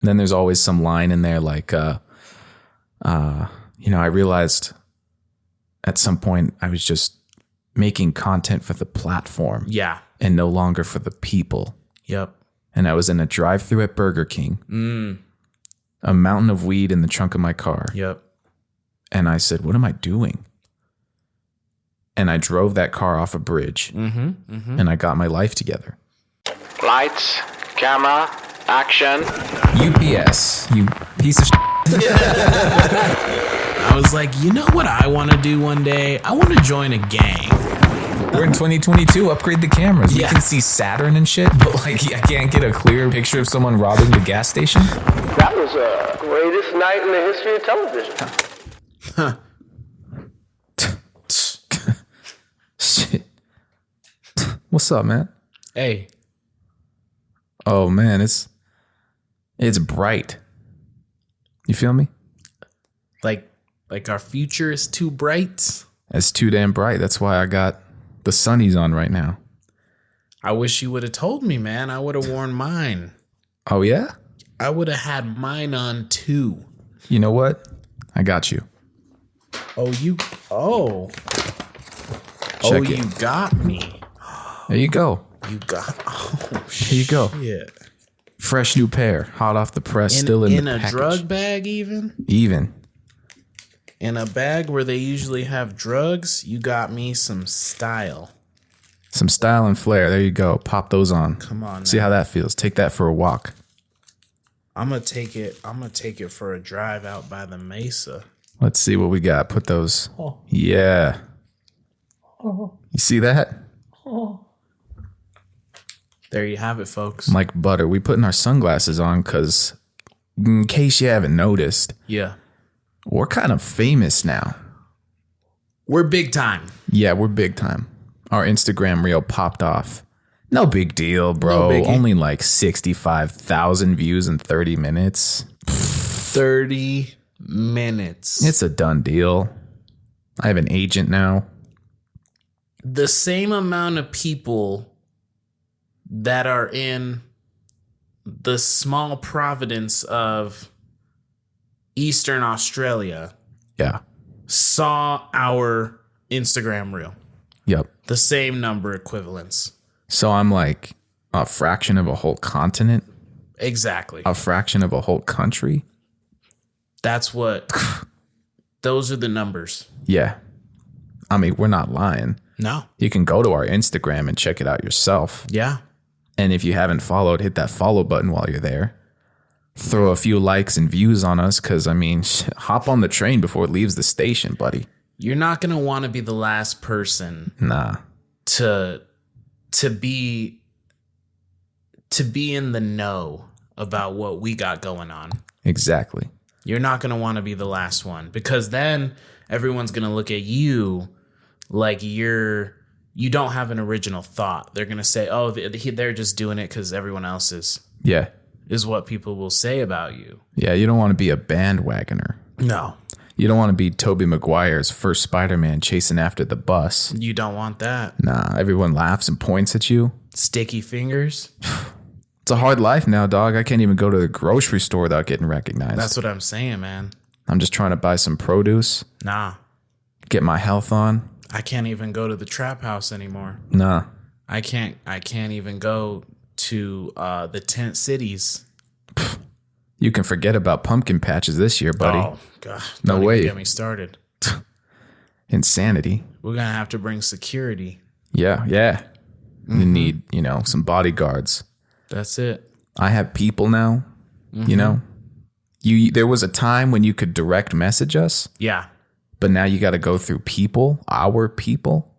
then there's always some line in there like, I realized at some point I was just making content for the platform. Yeah. And no longer for the people. Yep. And I was in a drive-thru at Burger King. A mountain of weed in the trunk of my car. Yep. And I said, what am I doing? And I drove that car off a bridge. And I got my life together. Lights, camera, action. UPS, you piece of shit. I was like, you know what I want to do one day? I want to join a gang. We're in 2022. Upgrade the cameras. Yeah. We can see Saturn and shit, but like I can't get a clear picture of someone robbing the gas station. That was the greatest night in the history of television. Shit. What's up, man? Hey. Oh man, it's bright. You feel me? Like our future is too bright. It's too damn bright. That's why I got the sunnies on right now. I wish you would have told me, man. I would have worn mine. Oh yeah? I would have had mine on too. You know what? I got you. Check you got me. There you go. Here you go. Shit. Fresh new pair, hot off the press, still in the a package. drug bag even? In a bag where they usually have drugs, you got me some style. Some style and flair. There you go. Pop those on. Come on. See how that feels. Take that for a walk. I'm gonna take it for a drive out by the mesa. Let's see what we got. Put those. Yeah. You see that? There you have it, folks. Like butter. We putting our sunglasses on because, in case you haven't noticed, Yeah. we're kind of famous now. We're big time. Yeah, we're big time. Our Instagram reel popped off. No big deal, bro. No biggie. Only like 65,000 views in 30 minutes. 30 minutes. It's a done deal. I have an agent now. The same amount of people that are in the small province of Eastern Australia Yeah. saw our Instagram reel. Yep. The same number equivalents. So I'm like a fraction of a whole continent, Exactly. a fraction of a whole country. That's what. Those are the numbers. Yeah. I mean, we're not lying. No. You can go to our Instagram and check it out yourself. Yeah. And if you haven't followed, hit that follow button while you're there. Throw a few likes and views on us because, I mean, hop on the train before it leaves the station, buddy. You're not going to want to be the last person Nah. to be in the know about what we got going on. Exactly. You're not going to want to be the last one because then everyone's going to look at you like you don't have an original thought. They're going to say, oh, they're just doing it because everyone else Yeah. is what people will say about you. Yeah, you don't want to be a bandwagoner. No, You don't want to be Tobey Maguire's first Spider-Man chasing after the bus. you don't want that. Nah, everyone laughs and points at you. Sticky fingers. It's a hard life now, dog. I can't even go to the grocery store without getting recognized. That's what I'm saying, man. I'm just trying to buy some produce, Nah, get my health on. I can't even go to the trap house anymore. Nah. I can't even go to the tent cities. You can forget about pumpkin patches this year, buddy. Oh god, No don't way. even get me started. Insanity. We're gonna have to bring security. Yeah, yeah. You need, some bodyguards. That's it. I have people now, there was a time when you could direct message us, Yeah. but now you got to go through people, our people.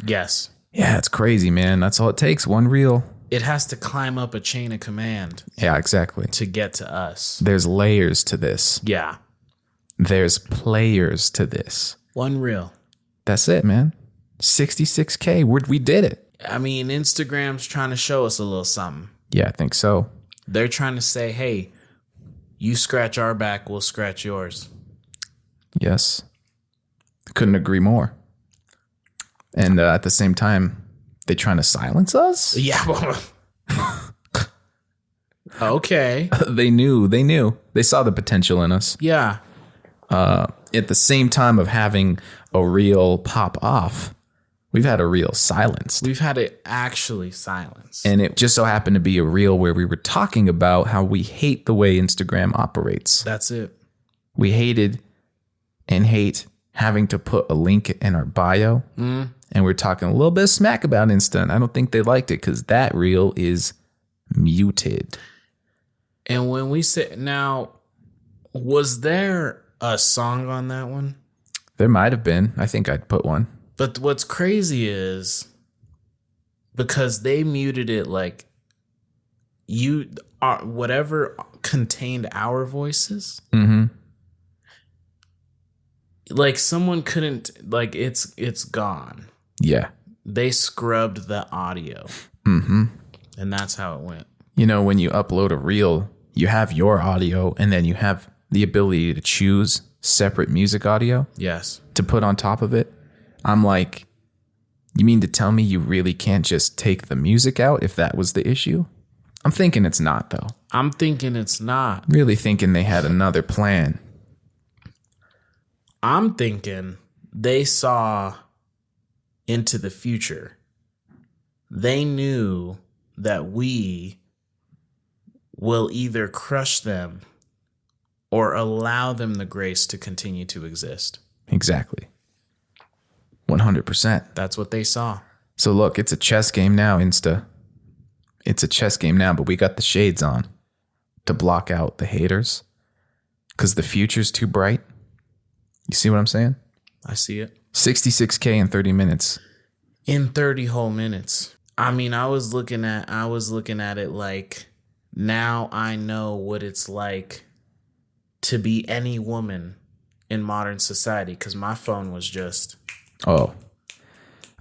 Yes. Yeah, it's crazy, man. That's all it takes. One reel. It has to climb up a chain of command Yeah, exactly. to get to us. There's layers to this. Yeah. There's players to this. One reel. That's it, man. 66K. We did it. I mean, Instagram's trying to show us a little something. Yeah, I think so. They're trying to say, hey, you scratch our back, we'll scratch yours. Yes. Couldn't agree more. And at the same time, they trying to silence us? Yeah. Okay. They knew. They saw the potential in us. Yeah. At the same time of having a reel pop off, we've had a reel silenced. We've had it actually silenced. And it just so happened to be a reel where we were talking about how we hate the way Instagram operates. That's it. We hated and hate having to put a link in our bio. And we're talking a little bit of smack about Insta. And I don't think they liked it because that reel is muted. And when we say, now, was there a song on that one? There might have been. I think I'd put one. But what's crazy is because they muted it, like you are whatever contained our voices. Mm-hmm. Like someone couldn't, like it's gone. Yeah. They scrubbed the audio. Mm-hmm. And that's how it went. You know, when you upload a reel, you have your audio and then you have the ability to choose separate music audio Yes. to put on top of it. I'm like, you mean to tell me you really can't just take the music out if that was the issue? I'm thinking it's not, though. I'm thinking it's not. Really thinking they had another plan. I'm thinking they saw into the future. They knew that we will either crush them or allow them the grace to continue to exist. Exactly. 100%. That's what they saw. So look, it's a chess game now, Insta. It's a chess game now, but we got the shades on to block out the haters because the future's too bright. You see what I'm saying? I see it. 66K in 30 minutes. In 30 whole minutes. I mean, I was looking at it like, now I know what it's like to be any woman in modern society because my phone was just... Oh,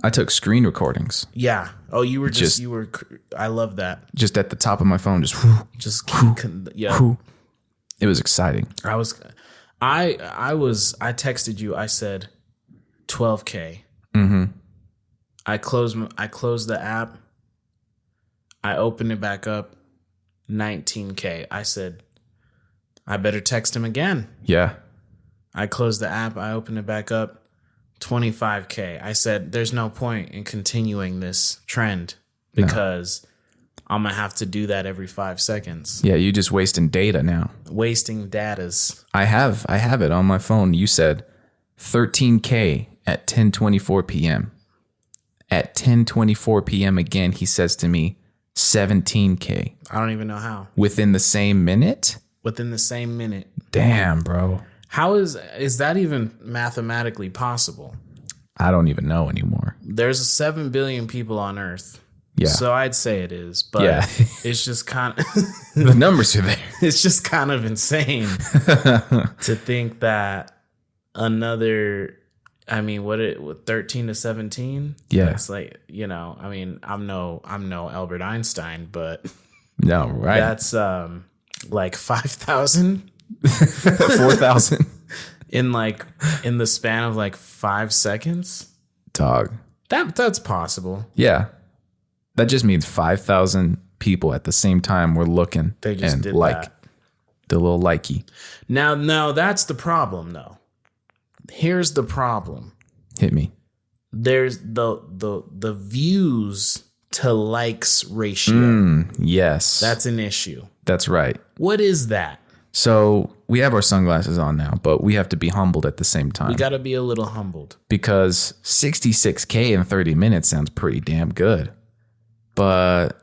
I took screen recordings. Yeah. Oh, you were you were... I love that. Just at the top of my phone, just... Yeah. It was exciting. I texted you. I said 12K. Mm-hmm. I closed the app. I opened it back up. 19K. I said, I better text him again. Yeah. I closed the app. I opened it back up. 25K. I said, there's no point in continuing this trend because I'm going to have to do that every 5 seconds. Yeah, you're just wasting data now. Wasting datas. I have it on my phone. You said 13K at 10:24 p.m. At 10:24 p.m. again, he says to me 17K. I don't even know how. Within the same minute? Within the same minute. Damn, bro. How is that even mathematically possible? I don't even know anymore. There's 7 billion people on Earth. Yeah. So I'd say it is, but Yeah. it's just kind of The numbers are there. it's just kind of insane to think that another, I mean, what 13 to 17? Yeah. It's like, you know, I mean, I'm no Albert Einstein, but No, right. that's like 5,000 4,000. in the span of like 5 seconds. Dog. That's possible. Yeah. That just means 5,000 people at the same time were looking. They just and did like that. the little likey. Now that's the problem though. Here's the problem. Hit me. There's the views to likes ratio. Yes. That's an issue. That's right. What is that? So we have our sunglasses on now, but we have to be humbled at the same time. We got to be a little humbled. Because 66K in 30 minutes sounds pretty damn good. But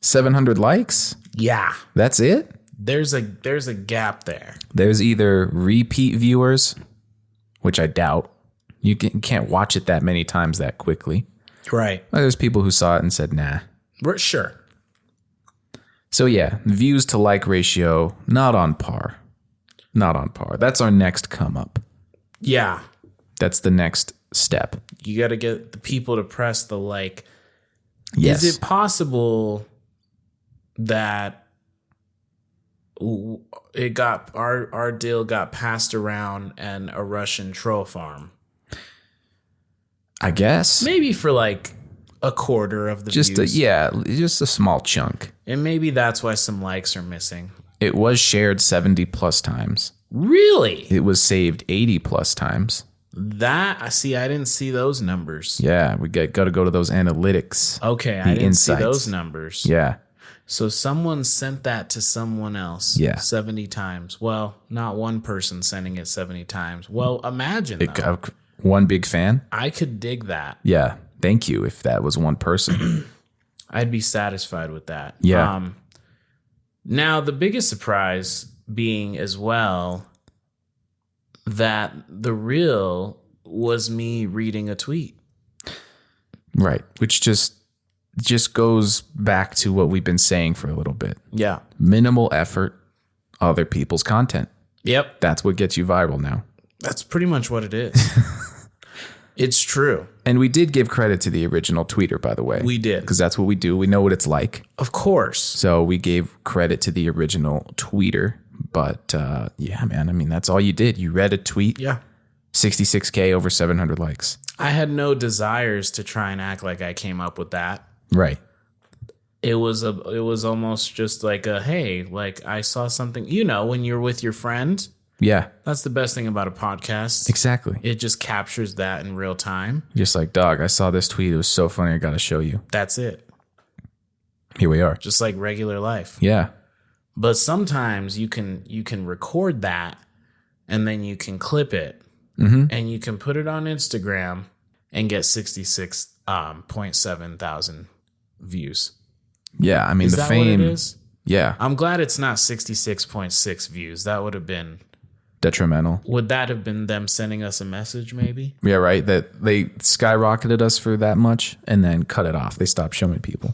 700 likes? Yeah. That's it? There's a gap there. There's either repeat viewers, which I doubt. You can't watch it that many times that quickly. Right. There's people who saw it and said, nah. Sure. So yeah, views to like ratio, not on par. Not on par. That's our next come up. Yeah. That's the next step. You got to get the people to press the like. Yes. Is it possible that it got our deal got passed around and a Russian troll farm? I guess. Maybe for like a quarter of the just views. just a small chunk. And maybe that's why some likes are missing. It was shared 70 plus times. Really? It was saved 80 plus times. I didn't see those numbers. Yeah, we got to go to those analytics. Okay, I The didn't insights. see those numbers. Yeah. So someone sent that to someone else. Yeah. 70 times. Well, not one person sending it 70 times. Well, imagine It though. got one big fan. I could dig that. Yeah. Thank you if that was one person. I'd be satisfied with that. Yeah. Now, the biggest surprise being as well that the reel was me reading a tweet. Right. Which just goes back to what we've been saying for a little bit. Yeah. Minimal effort, other people's content. Yep. That's what gets you viral now. That's pretty much what it is. It's true. And we did give credit to the original tweeter, by the way. We did. Because that's what we do. We know what it's like. Of course. So we gave credit to the original tweeter. But yeah, man, I mean, that's all you did. You read a tweet. Yeah. 66K, over 700 likes. I had no desires to try and act like I came up with that. Right. It was almost just like hey, like I saw something, when you're with your friend. Yeah, That's the best thing about a podcast. exactly. It just captures that in real time. Just like, dog, I saw this tweet. It was so funny. I got to show you. That's it. Here we are. Just like regular life. Yeah. But sometimes you can record that and then you can clip it and you can put it on Instagram and get 66.7 thousand views. Yeah. I mean, Is the that fame. what it is? Yeah. I'm glad it's not 66.6 views. That would have been. Detrimental. Would that have been them sending us a message? Maybe. Yeah. Right. That they skyrocketed us for that much and then cut it off. They stopped showing people.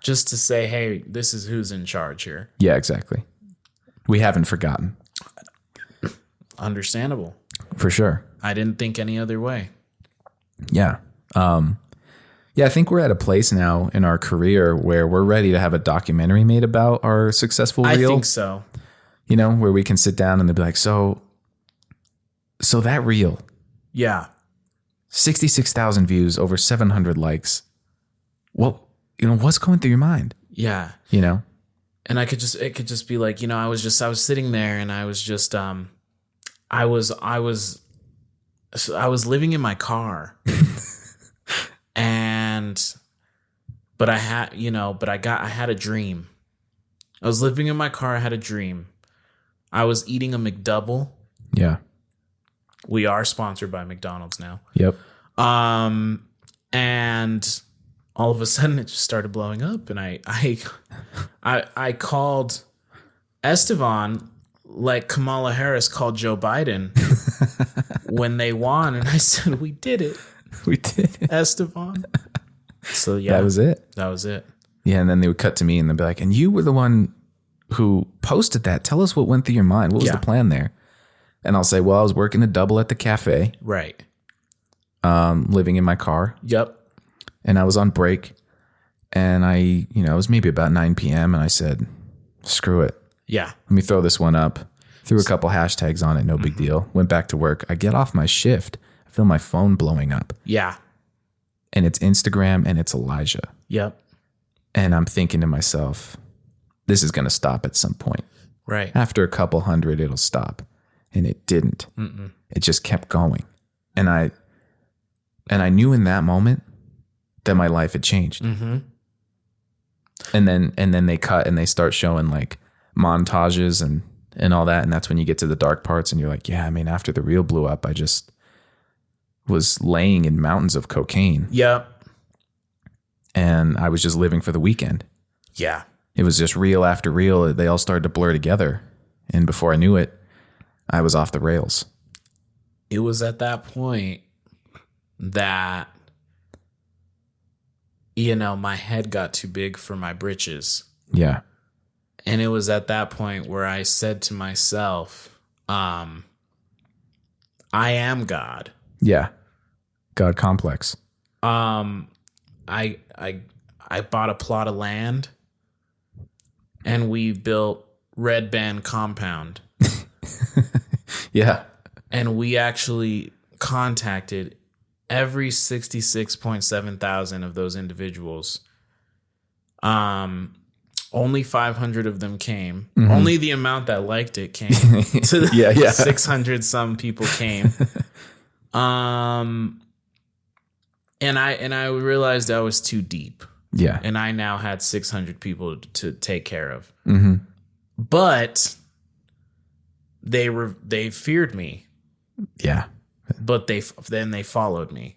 Just to say, hey, this is who's in charge here. Yeah, exactly. We haven't forgotten. Understandable. For sure. I didn't think any other way. Yeah. Yeah, I think we're at a place now in our career where we're ready to have a documentary made about our successful I reel. think so. Where we can sit down and they'll be like, so that reel, Yeah. 66,000 views, over 700 likes. Well, what's going through your mind? Yeah. And it could just be like, I was sitting there and I was just, I was living in my car but I had a dream. I was living in my car. I had a dream. I was eating a McDouble. Yeah. We are sponsored by McDonald's now. Yep. And all of a sudden it just started blowing up, and I called Estevan like Kamala Harris called Joe Biden when they won, and I said, "We did it, We did it. Estevan." So yeah, That was it. That was it. Yeah, and then they would cut to me and they'd be like, and you were the one who posted that. Tell us what went through your mind. What was Yeah. the plan there? And I'll say, well, I was working a double at the cafe, Right. living in my car, Yep. and I was on break. And it was maybe about 9 p.m. And I said, screw it. Yeah. Let me throw this one up. Threw a couple hashtags on it. No big deal. Went back to work. I get off my shift. I feel my phone blowing up. Yeah. And it's Instagram and it's Elijah. Yep. And I'm thinking to myself, this is going to stop at some point. Right. After a couple hundred, it'll stop. And it didn't. It just kept going. And I knew in that moment that my life had changed. Mm-hmm. And then they cut and they start showing like montages and all that. And that's when you get to the dark parts and you're like, yeah, I mean, after the reel blew up, I just was laying in mountains of cocaine Yep. and I was just living for the weekend. Yeah. It was just reel after reel. They all started to blur together. And before I knew it, I was off the rails. It was at that point that, my head got too big for my britches. Yeah. And it was at that point where I said to myself, I am God. Yeah. God complex. I bought a plot of land and we built Redband compound. Yeah. And we actually contacted every 66.7 thousand of those individuals, only 500 of them came. Mm-hmm. Only the amount that liked it came. To the Yeah. 600 some people came. And I realized I was too deep. Yeah. And I now had 600 people to take care of. Mm-hmm. But they feared me. Yeah. But they followed me.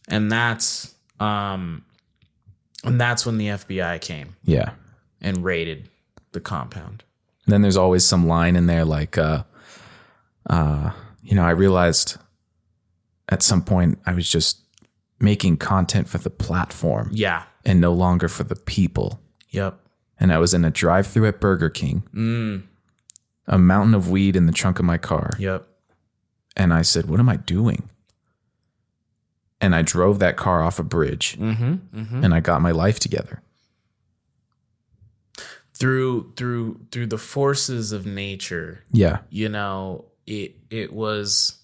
And that's when the FBI came Yeah. and raided the compound. Then there's always some line in there like, I realized at some point I was just making content for the platform. Yeah. And no longer for the people. Yep. And I was in a drive-thru at Burger King. A mountain of weed in the trunk of my car. Yep. And I said, what am I doing? And I drove that car off a bridge. And I got my life together. Through the forces of nature. Yeah. It was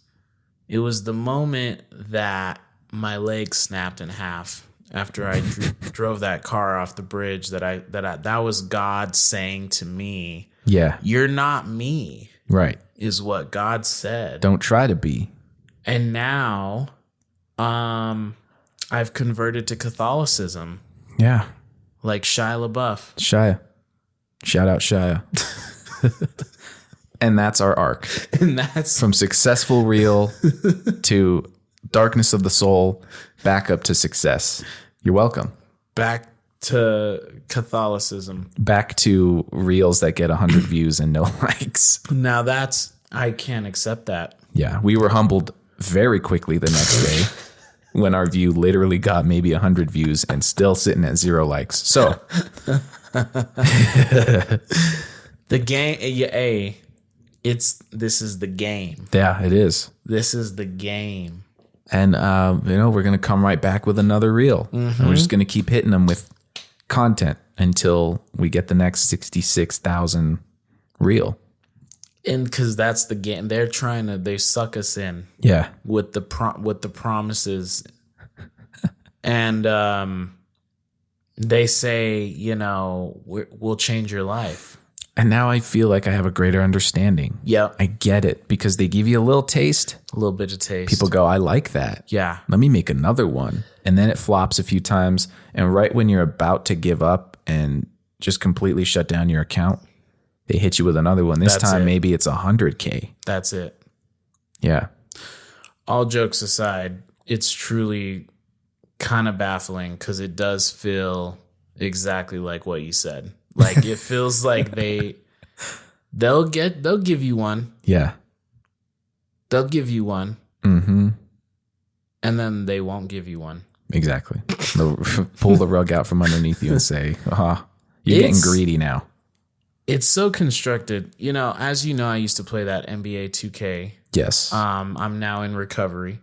the moment that my leg snapped in half after I drove that car off the bridge that was God saying to me, Yeah. you're not me, Right. is what God said. Don't try to be. And now I've converted to Catholicism Yeah. like Shia LaBeouf. Shia. Shout out Shia. And that's our arc. And that's From successful real to darkness of the soul, back up to success. You're welcome. back to Catholicism. Back to reels that get 100 views and no likes. Now I can't accept that. Yeah. We were humbled very quickly the next day when our view literally got maybe 100 views and still sitting at 0 likes. So The game, this is the game. yeah, it is. This is the game. And, we're going to come right back with another reel. And we're just going to keep hitting them with content until we get the next 66,000 reel. And because that's the game. They suck us in Yeah. with the promises. And they say, we'll change your life. And now I feel like I have a greater understanding. Yep. I get it because they give you a little taste. A little bit of taste. People go, I like that. Yeah. Let me make another one. And then it flops a few times. And right when you're about to give up and just completely shut down your account, they hit you with another one. This That's time, it. maybe it's 100K. That's it. Yeah. All jokes aside, it's truly kind of baffling because it does feel exactly like what you said. Like it feels like they'll give you one. Yeah. They'll give you one. Mm-hmm. And then they won't give you one. Exactly. They'll pull the rug out from underneath you and say, you're getting greedy now. It's so constructed. As you know, I used to play that NBA 2K. Yes. I'm now in recovery.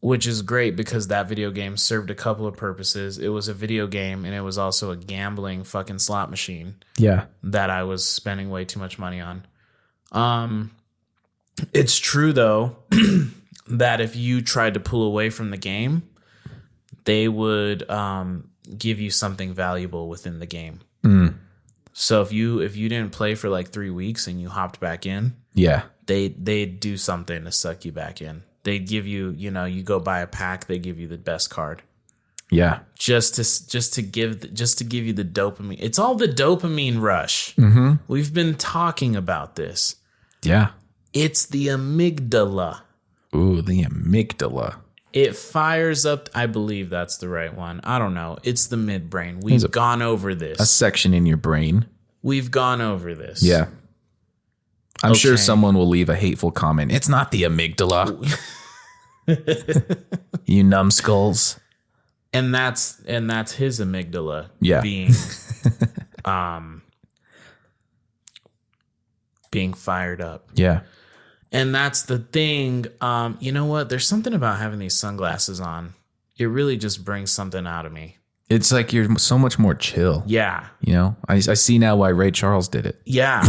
Which is great because that video game served a couple of purposes. It was a video game and it was also a gambling fucking slot machine Yeah. that I was spending way too much money on. It's true though that if you tried to pull away from the game, they would give you something valuable within the game. So if you didn't play for like 3 weeks and you hopped back in, Yeah. they'd do something to suck you back in. They'd give you, you go buy a pack, they give you the best card. Yeah. Just to give you the dopamine. It's all the dopamine rush. Mm-hmm. We've been talking about this. Yeah. It's the amygdala. Ooh, the amygdala. It fires up. I believe that's the right one. I don't know. It's the midbrain. We've gone over this. A section in your brain. We've gone over this. Yeah. I'm sure Okay. someone will leave a hateful comment. It's not the amygdala. You numbskulls. And that's his amygdala Yeah. being fired up. Yeah. And that's the thing. You know what? There's something about having these sunglasses on. It really just brings something out of me. It's like you're so much more chill. Yeah. I see now why Ray Charles did it. Yeah.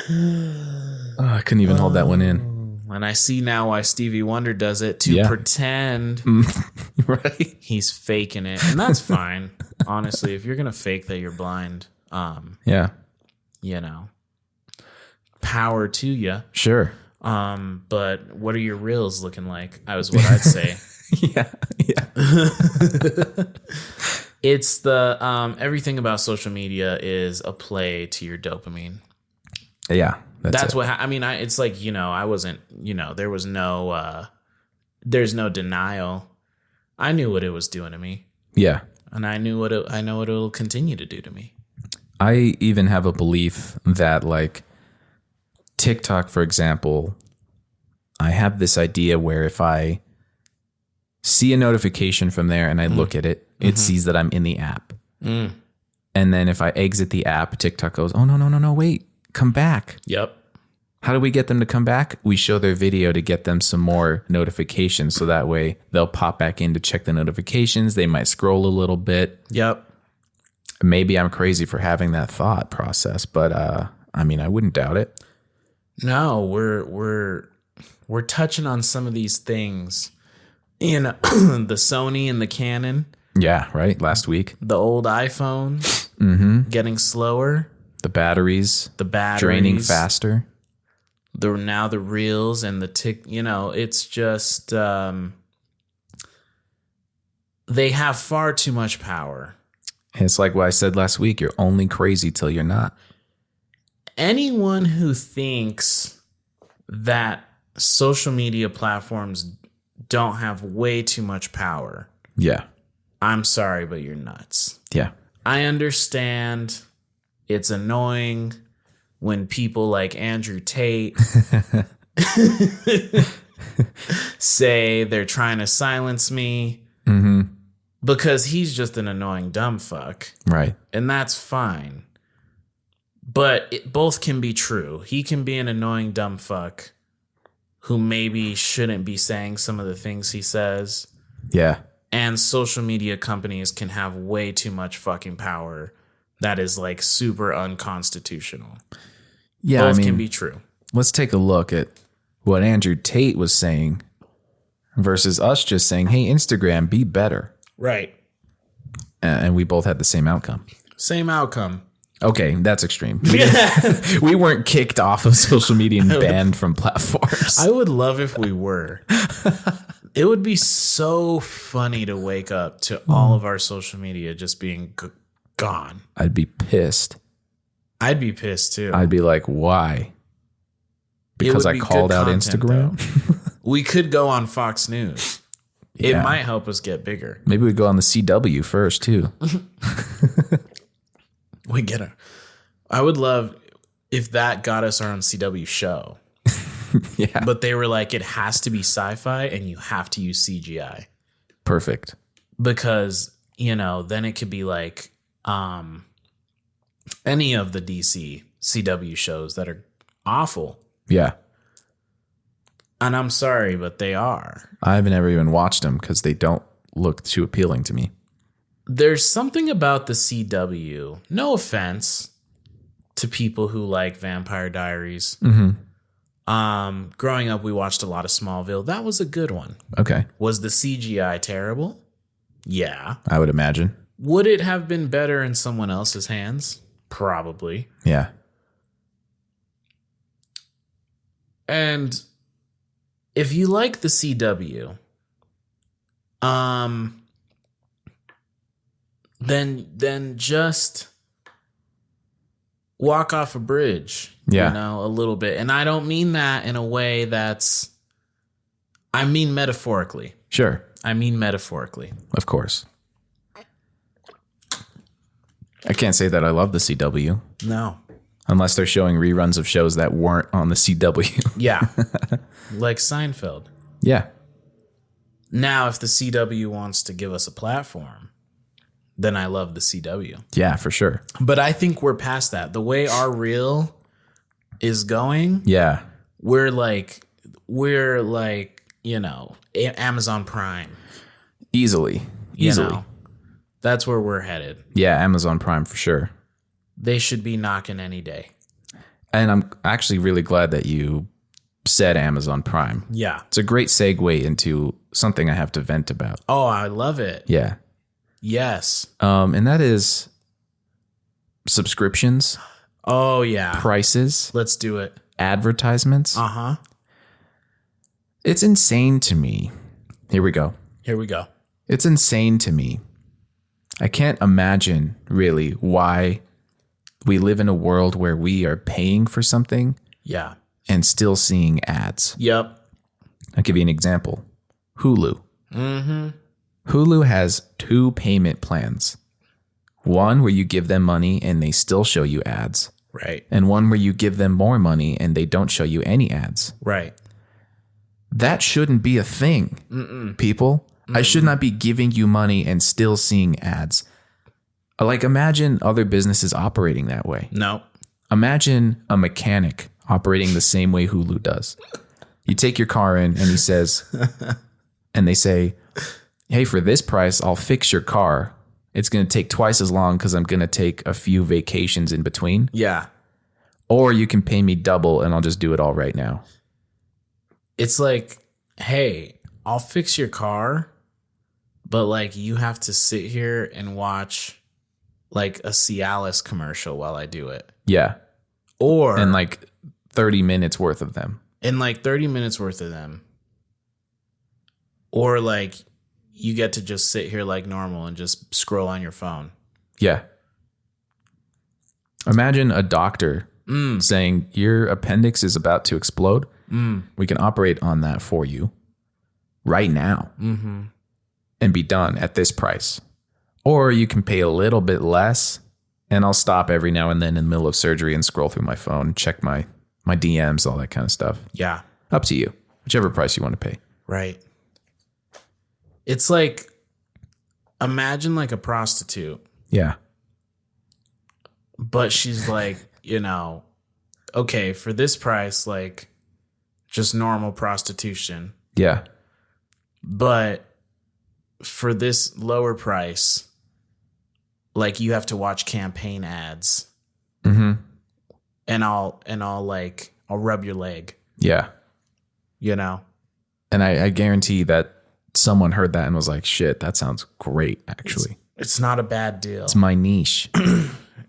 I couldn't even hold that one in. And I see now why Stevie Wonder does it to pretend Right? he's faking it. And that's fine. Honestly, if you're going to fake that you're blind, Yeah. you know, power to you. Sure. But what are your reels looking like? I was what I'd say. Yeah. It's the everything about social media is a play to your dopamine. Yeah. That's what I mean. It's like, I wasn't, there was there's no denial. I knew what it was doing to me. Yeah. And I know what it'll continue to do to me. I even have a belief that, like, TikTok, for example, I have this idea where if I see a notification from there and I look at it, it sees that I'm in the app. And then if I exit the app, TikTok goes, oh, no, wait, come back. Yep. How do we get them to come back? We show their video to get them some more notifications. So that way they'll pop back in to check the notifications. They might scroll a little bit. Yep. Maybe I'm crazy for having that thought process, but I wouldn't doubt it. No, we're touching on some of these things in the Sony and the Canon. Yeah, right. Last week. The old iPhone getting slower. The batteries draining faster. Now the reels and the it's just they have far too much power. It's like what I said last week. You're only crazy till you're not. Anyone who thinks that social media platforms don't have way too much power. Yeah. I'm sorry, but you're nuts. Yeah. I understand it's annoying when people like Andrew Tate say they're trying to silence me because he's just an annoying dumb fuck. Right. And that's fine. But both can be true. He can be an annoying dumb fuck who maybe shouldn't be saying some of the things he says. Yeah. And social media companies can have way too much fucking power that is like super unconstitutional. Yeah, both can be true. Let's take a look at what Andrew Tate was saying versus us just saying, hey, Instagram, be better. Right. And we both had the same outcome. Same outcome. Okay, that's extreme. We weren't kicked off of social media and banned from platforms. I would love if we were. It would be so funny to wake up to all of our social media just being gone. I'd be pissed. I'd be pissed too. I'd be like, why? Because I called out Instagram? We could go on Fox News. Yeah. It might help us get bigger. Maybe we go on the CW first too. I would love if that got us our own CW show. Yeah. But they were like, it has to be sci-fi and you have to use CGI. Perfect. Because, then it could be like any of the DC CW shows that are awful. Yeah. And I'm sorry, but they are. I haven't ever even watched them because they don't look too appealing to me. There's something about the CW, no offense to people who like Vampire Diaries. Growing up, we watched a lot of Smallville. That was a good one. Okay. Was the CGI terrible? Yeah. I would imagine. Would it have been better in someone else's hands? Probably. Yeah. And if you like the CW, then just walk off a bridge, a little bit. And I don't mean that in a way I mean metaphorically. Sure. I mean metaphorically. Of course. I can't say that I love the CW. No. Unless they're showing reruns of shows that weren't on the CW. Yeah. Like Seinfeld. Yeah. Now, if the CW wants to give us a platform, then I love the CW. Yeah, for sure. But I think we're past that. The way our reel is going, yeah, we're like, Amazon Prime. Easily. That's where we're headed. Yeah, Amazon Prime for sure. They should be knocking any day. And I'm actually really glad that you said Amazon Prime. Yeah. It's a great segue into something I have to vent about. Oh, I love it. Yeah. Yes. And that is subscriptions, Oh, yeah. prices, Let's do it. advertisements. Uh-huh. It's insane to me. Here we go. Here we go. It's insane to me. I can't imagine really why we live in a world where we are paying for something Yeah. and still seeing ads. Yep. I'll give you an example. Hulu. Mm-hmm. Hulu has 2 payment plans. One where you give them money and they still show you ads, Right. and one where you give them more money and they don't show you any ads. Right. That shouldn't be a thing, people. I should not be giving you money and still seeing ads. Like, imagine other businesses operating that way. No. Imagine a mechanic operating the same way Hulu does. You take your car in and he says, and they say, hey, for this price, I'll fix your car. It's going to take twice as long because I'm going to take a few vacations in between. Yeah. Or you can pay me double and I'll just do it all right now. It's like, hey, I'll fix your car, but like you have to sit here and watch like a Cialis commercial while I do it. Yeah. Or And like 30 minutes worth of them. in like 30 minutes worth of them. Or like you get to just sit here like normal and just scroll on your phone. Yeah. Imagine a doctor saying your appendix is about to explode. We can operate on that for you right now and be done at this price. Or you can pay a little bit less and I'll stop every now and then in the middle of surgery and scroll through my phone, check my DMs, all that kind of stuff. Yeah. Up to you, whichever price you want to pay. Right. It's like, imagine like a prostitute, Yeah. but she's like, you know, okay, for this price, like just normal prostitution. Yeah. But for this lower price, like you have to watch campaign ads. Mm-hmm. And I'll rub your leg, Yeah. you know? And I guarantee that someone heard that and was like, shit, that sounds great, actually. It's not a bad deal. It's my niche.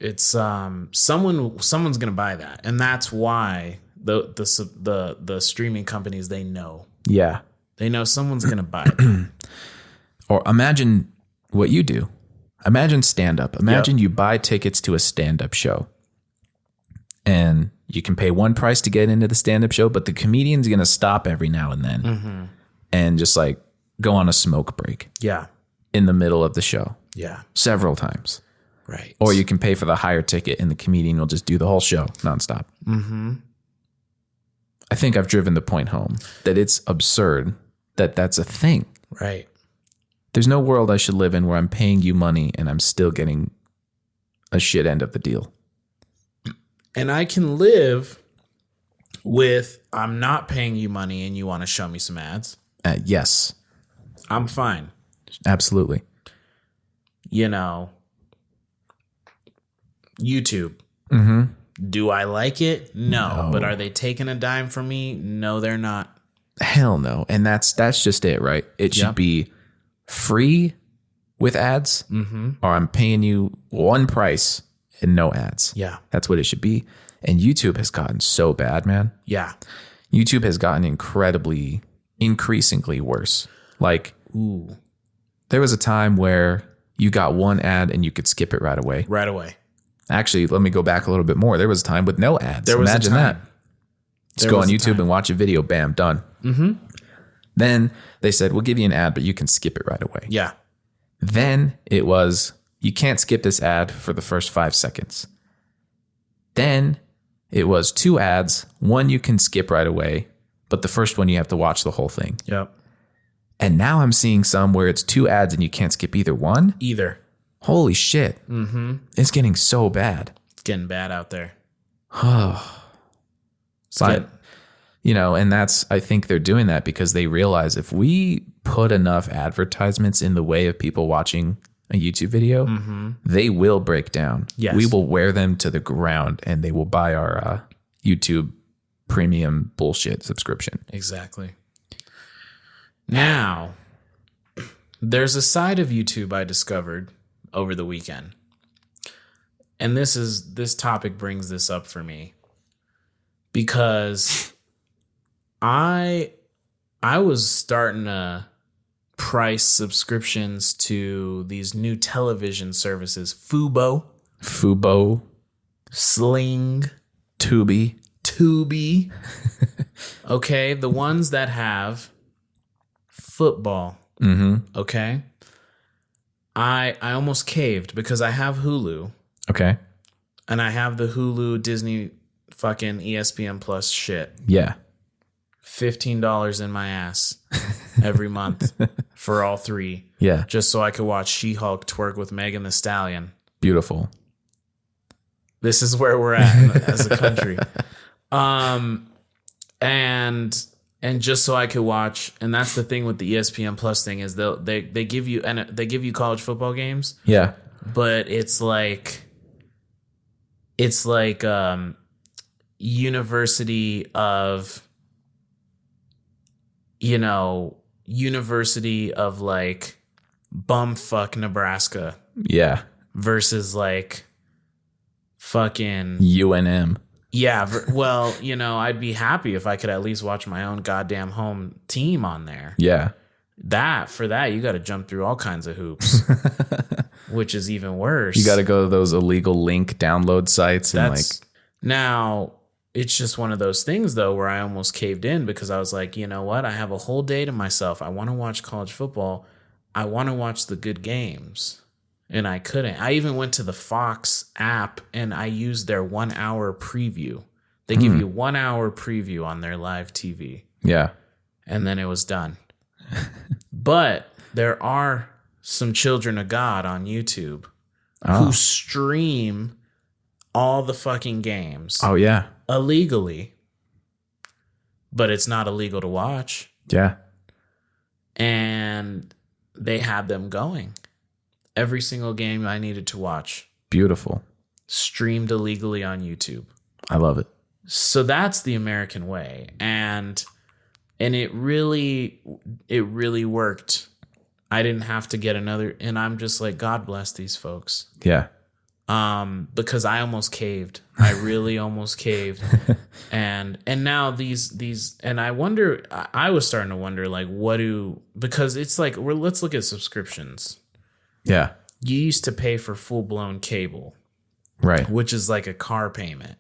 It's someone's gonna buy that. And that's why the streaming companies, they know someone's gonna buy it. Or imagine what you do. Imagine stand-up. Imagine you buy tickets to a stand-up show. And you can pay one price to get into the stand-up show, but the comedian's going to stop every now and then and just like go on a smoke break Yeah. in the middle of the show Yeah. several times. Right. Or you can pay for the higher ticket and the comedian will just do the whole show nonstop. I think I've driven the point home that it's absurd that that's a thing. Right. There's no world I should live in where I'm paying you money and I'm still getting a shit end of the deal. And I can live with, I'm not paying you money and you want to show me some ads. Yes, I'm fine. absolutely. You know, YouTube. Do I like it? No. But are they taking a dime from me? No, they're not. Hell no. And that's just it, right? It should be free with ads, or I'm paying you one price and no ads. Yeah. That's what it should be. And YouTube has gotten so bad, man. Yeah. YouTube has gotten increasingly worse. Like, there was a time where you got one ad and you could skip it right away. Right away. Actually, let me go back a little bit more. There was a time with no ads. There was Imagine a time. that. Just go on YouTube and watch a video. Bam, done. Then they said, we'll give you an ad, but you can skip it right away. Yeah. Then it was, you can't skip this ad for the first 5 seconds. Then it was 2 ads. One you can skip right away, but the first one you have to watch the whole thing. Yep. And now I'm seeing some where it's 2 ads and you can't skip either one. Either. Holy shit. It's getting so bad. It's getting bad out there. But, you know, and I think they're doing that because they realize if we put enough advertisements in the way of people watching a YouTube video, they will break down. Yes. We will wear them to the ground and they will buy our YouTube premium bullshit subscription. Exactly. Now, there's a side of YouTube I discovered over the weekend. And this topic brings this up for me because I was starting to price subscriptions to these new television services, Fubo, Sling, Tubi. Okay, the ones that have football. Okay. I almost caved because I have Hulu. Okay. And I have the Hulu Disney fucking ESPN Plus shit. Yeah. $15 in my ass every month for all three. Yeah. Just so I could watch She-Hulk twerk with Megan Thee Stallion. Beautiful. This is where we're at as a country. And just so I could watch, and that's the thing with the ESPN Plus thing is they give you college football games. Yeah. But it's like University of like bumfuck Nebraska. Yeah. Versus like fucking UNM. Yeah, well, I'd be happy if I could at least watch my own goddamn home team on there. Yeah. For that, you got to jump through all kinds of hoops, which is even worse. You got to go to those illegal link download sites Now, it's just one of those things though where I almost caved in because I was like, you know what? I have a whole day to myself. I want to watch college football. I want to watch the good games. And I couldn't. I even went to the Fox app and I used their 1 hour preview. They give you 1 hour preview on their live TV. Yeah. And then it was done. But there are some children of God on YouTube who stream all the fucking games. Oh, yeah. Illegally. But it's not illegal to watch. Yeah. And they had them going. Every single game I needed to watch. Beautiful. Streamed illegally on YouTube. I love it. So that's the American way. And it really worked. I didn't have to get another, and I'm just like, God bless these folks. Yeah. Because I almost caved. I really almost caved. And now these and I wonder, I was starting to wonder like because it's like let's look at subscriptions. Yeah. You used to pay for full-blown cable. Right. Which is like a car payment.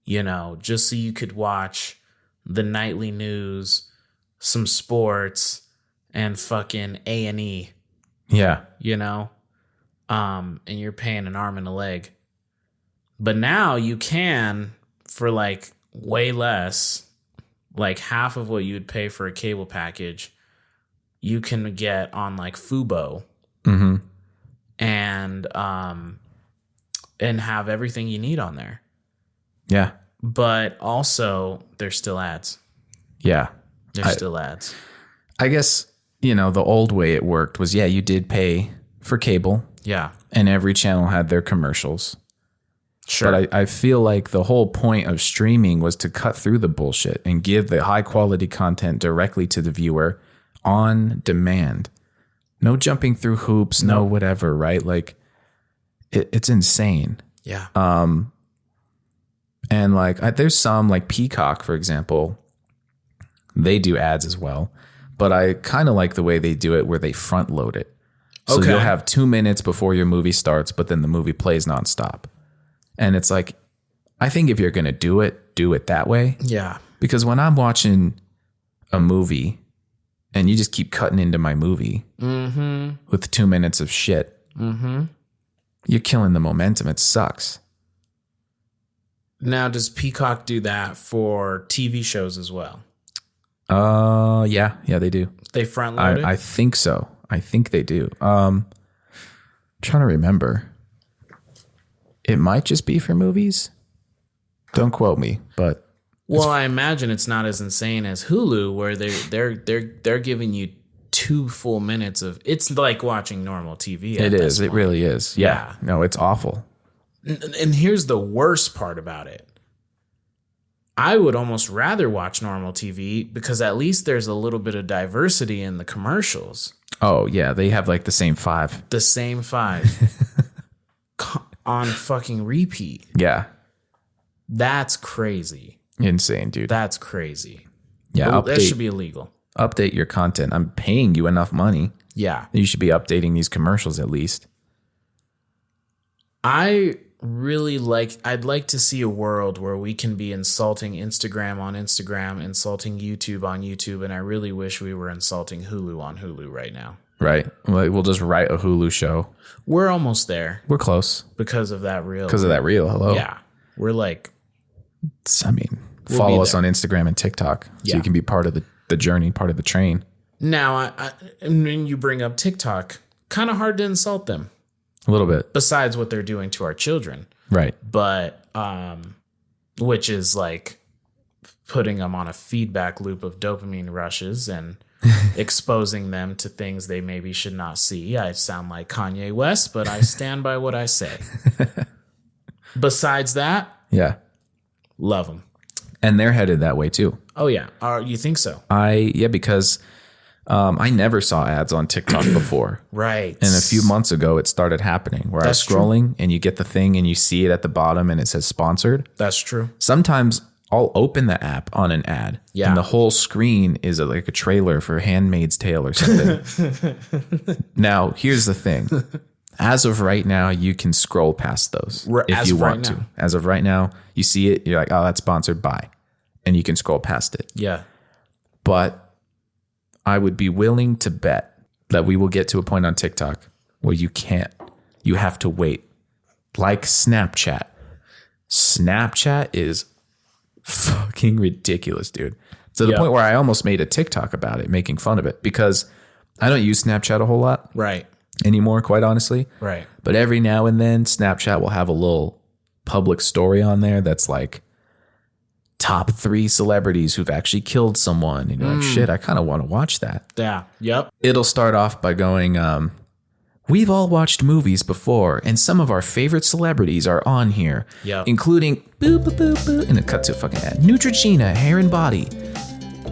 Just so you could watch the nightly news, some sports, and fucking A&E. Yeah. And you're paying an arm and a leg. But now you can, for like way less, like half of what you would pay for a cable package, you can get on like Fubo. Mm-hmm. And have everything you need on there. Yeah. But also, there's still ads. Yeah. There's still ads. I guess, the old way it worked was, you did pay for cable. Yeah. And every channel had their commercials. Sure. But I feel like the whole point of streaming was to cut through the bullshit and give the high quality content directly to the viewer on demand. No jumping through hoops, no whatever, right? Like, it's insane. Yeah. And like, there's some like Peacock, for example, they do ads as well, but I kind of like the way they do it where they front load it. So you'll have 2 minutes before your movie starts, but then the movie plays nonstop. And it's like, I think if you're going to do it that way. Yeah. Because when I'm watching a movie and you just keep cutting into my movie with 2 minutes of shit, you're killing the momentum. It sucks. Now, does Peacock do that for TV shows as well? Yeah, they do. They front load it? I think so. I think they do. Trying to remember. It might just be for movies. Don't quote me, but well, I imagine it's not as insane as Hulu, where they're giving you 2 full minutes of. It's like watching normal TV. It is. It really is. Yeah. No, it's awful. And here's the worst part about it. I would almost rather watch normal TV because at least there's a little bit of diversity in the commercials. Oh, yeah. They have like the same 5. The same 5 on fucking repeat. Yeah. That's crazy. Insane, dude. That's crazy. Yeah. Well, that should be illegal. Update your content. I'm paying you enough money. Yeah. You should be updating these commercials at least. I'd like to see a world where we can be insulting Instagram on Instagram, insulting YouTube on YouTube, and I really wish we were insulting Hulu on Hulu right now. Right. We'll just write a Hulu show. We're almost there We're close. because of that reel. Because of that reel. Hello. Yeah. We're like, Follow be us there. on Instagram and TikTok so Yeah. you can be part of the journey, part of the train. now, and when you bring up TikTok, kind of hard to insult them A little bit. besides what they're doing to our children. Right. But which is like putting them on a feedback loop of dopamine rushes and exposing them to things they maybe should not see. I sound like Kanye West, but I stand by what I say. Besides that, Yeah. love them. And they're headed that way too. Oh yeah, you think so? Because I never saw ads on TikTok before. Right. And a few months ago, it started happening where That's I was scrolling and you get the thing and you see it at the bottom and it says sponsored. That's true. Sometimes I'll open the app on an ad Yeah. and the whole screen is like a trailer for Handmaid's Tale or something. Now, here's the thing. As of right now, you can scroll past those if as you of right want to. now. As of right now, you see it, you're like, oh, that's sponsored by. And you can scroll past it. Yeah. But I would be willing to bet that we will get to a point on TikTok where you can't. You have to wait. Like Snapchat. Snapchat is fucking ridiculous, dude. To the Yeah. point where I almost made a TikTok about it, making fun of it, because I don't use Snapchat a whole lot Right. anymore, quite honestly. Right. But every now and then, Snapchat will have a little public story on there that's like top 3 celebrities who've actually killed someone. And you're like, shit, I kind of want to watch that. Yeah. Yep. It'll start off by going, we've all watched movies before, and some of our favorite celebrities are on here, Yep. including boo, boo, boo, boo, and it cuts to a fucking ad. Neutrogena, hair and body.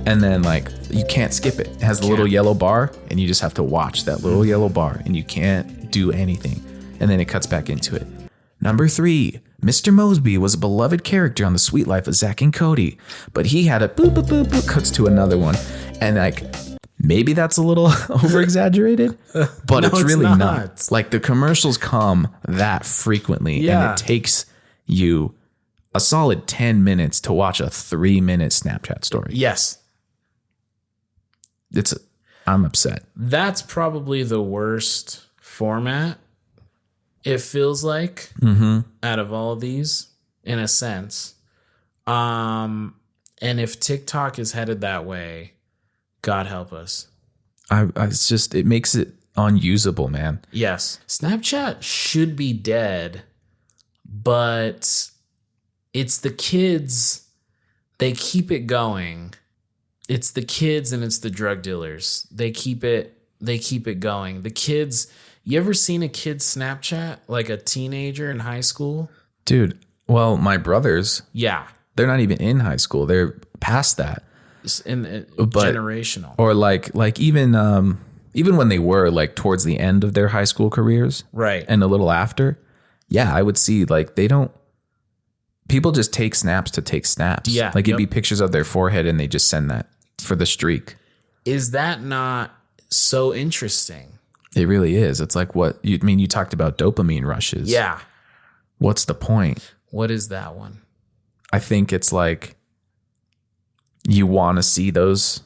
And then, like, you can't skip it. It has the little yellow bar, and you just have to watch that little yellow bar, and you can't do anything. And then it cuts back into it. Number 3, Mr. Mosby was a beloved character on The Sweet Life of Zack and Cody, but he had a boop, boop, boop, boop, cuts to another one. And, like, maybe that's a little over-exaggerated, but No, it's it's really not. not. Like, the commercials come that frequently, Yeah. and it takes you a solid 10 minutes to watch a 3-minute Snapchat story. Yes. I'm upset. That's probably the worst format. It feels like out of all of these, in a sense. And if TikTok is headed that way, God help us. It's just, it makes it unusable, man. Yes. Snapchat should be dead, but it's the kids. They keep it going. It's the kids and it's the drug dealers. They keep it going. The kids, you ever seen a kid Snapchat? Like a teenager in high school? Dude, well, my brothers, Yeah. they're not even in high school. They're past that. Generational. Or like even when they were like towards the end of their high school careers, Right. and a little after, yeah, I would see like people just take snaps to take snaps. Yeah, Like it'd be yep. pictures of their forehead and they just send that for the streak. Is that not so interesting? It really is. It's like you talked about dopamine rushes. Yeah. What's the point? What is that one? I think it's like you want to see those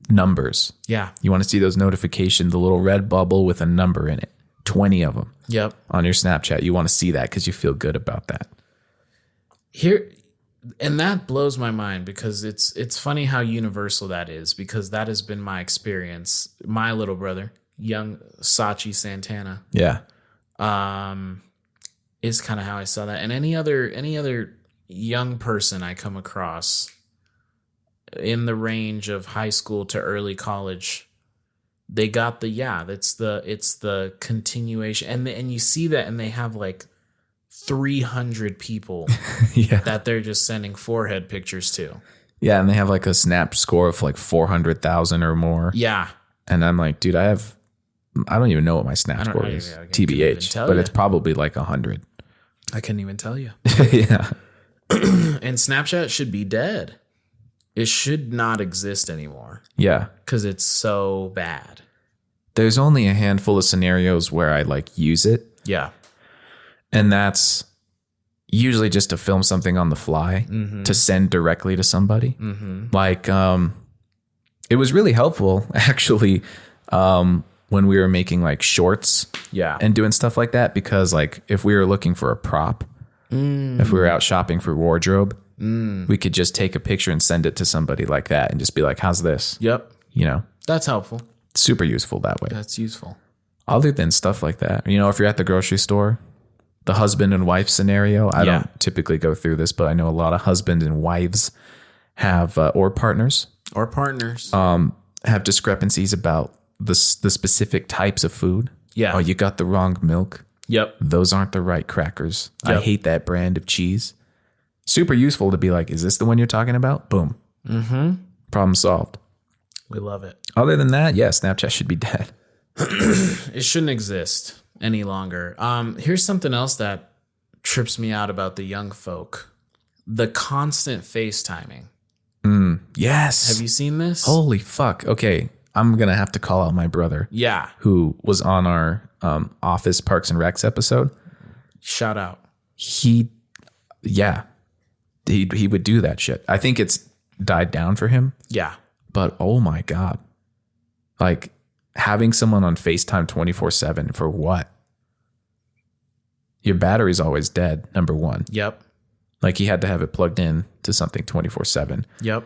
numbers. Yeah. You want to see those notifications, the little red bubble with a number in it, 20 of them Yep. on your Snapchat. You want to see that because you feel good about that. Here, and that blows my mind because it's funny how universal that is, because that has been my experience. My little brother, young Sachi Santana, Yeah. is kind of how I saw that. And any other young person I come across in the range of high school to early college, they got it's the continuation, and you see that, and they have like 300 people Yeah. that they're just sending forehead pictures to. Yeah, and they have like a snap score of like 400,000 or more. Yeah. And I'm like, dude, I don't even know what my snap don't score know. is. I couldn't even TBH. tell But you. it's probably like 100. I couldn't even tell you. Yeah. And Snapchat should be dead. It should not exist anymore Yeah. because it's so bad. There's only a handful of scenarios where I like use it. Yeah. And that's usually just to film something on the fly to send directly to somebody. Like, it was really helpful actually when we were making like shorts Yeah. and doing stuff like that, because like if we were looking for a prop, if we were out shopping for wardrobe, we could just take a picture and send it to somebody like that and just be like, how's this? Yep. You know, That's helpful. super useful that way. That's useful. Other than stuff like that, you know, if you're at the grocery store, the husband and wife scenario, I don't typically go through this, but I know a lot of husbands and wives have, or partners, Or partners. have discrepancies about the specific types of food. Yeah. Oh, you got the wrong milk. Yep. Those aren't the right crackers. I Yep. hate that brand of cheese. Super useful to be like, is this the one you're talking about? Boom. Problem solved. We love it. Other than that, yeah, Snapchat should be dead. It shouldn't exist any longer. Here's something else that trips me out about the young folk. The constant FaceTiming. Yes. Have you seen this? Holy fuck. Okay. I'm going to have to call out my brother Yeah. who was on our Office Parks and Recs episode. Shout out. He would do that shit. I think it's died down for him, Yeah. but oh my God. Like having someone on FaceTime 24/7 for what? Your battery's always dead, number one. Yep. Like he had to have it plugged in to something 24/7. Yep.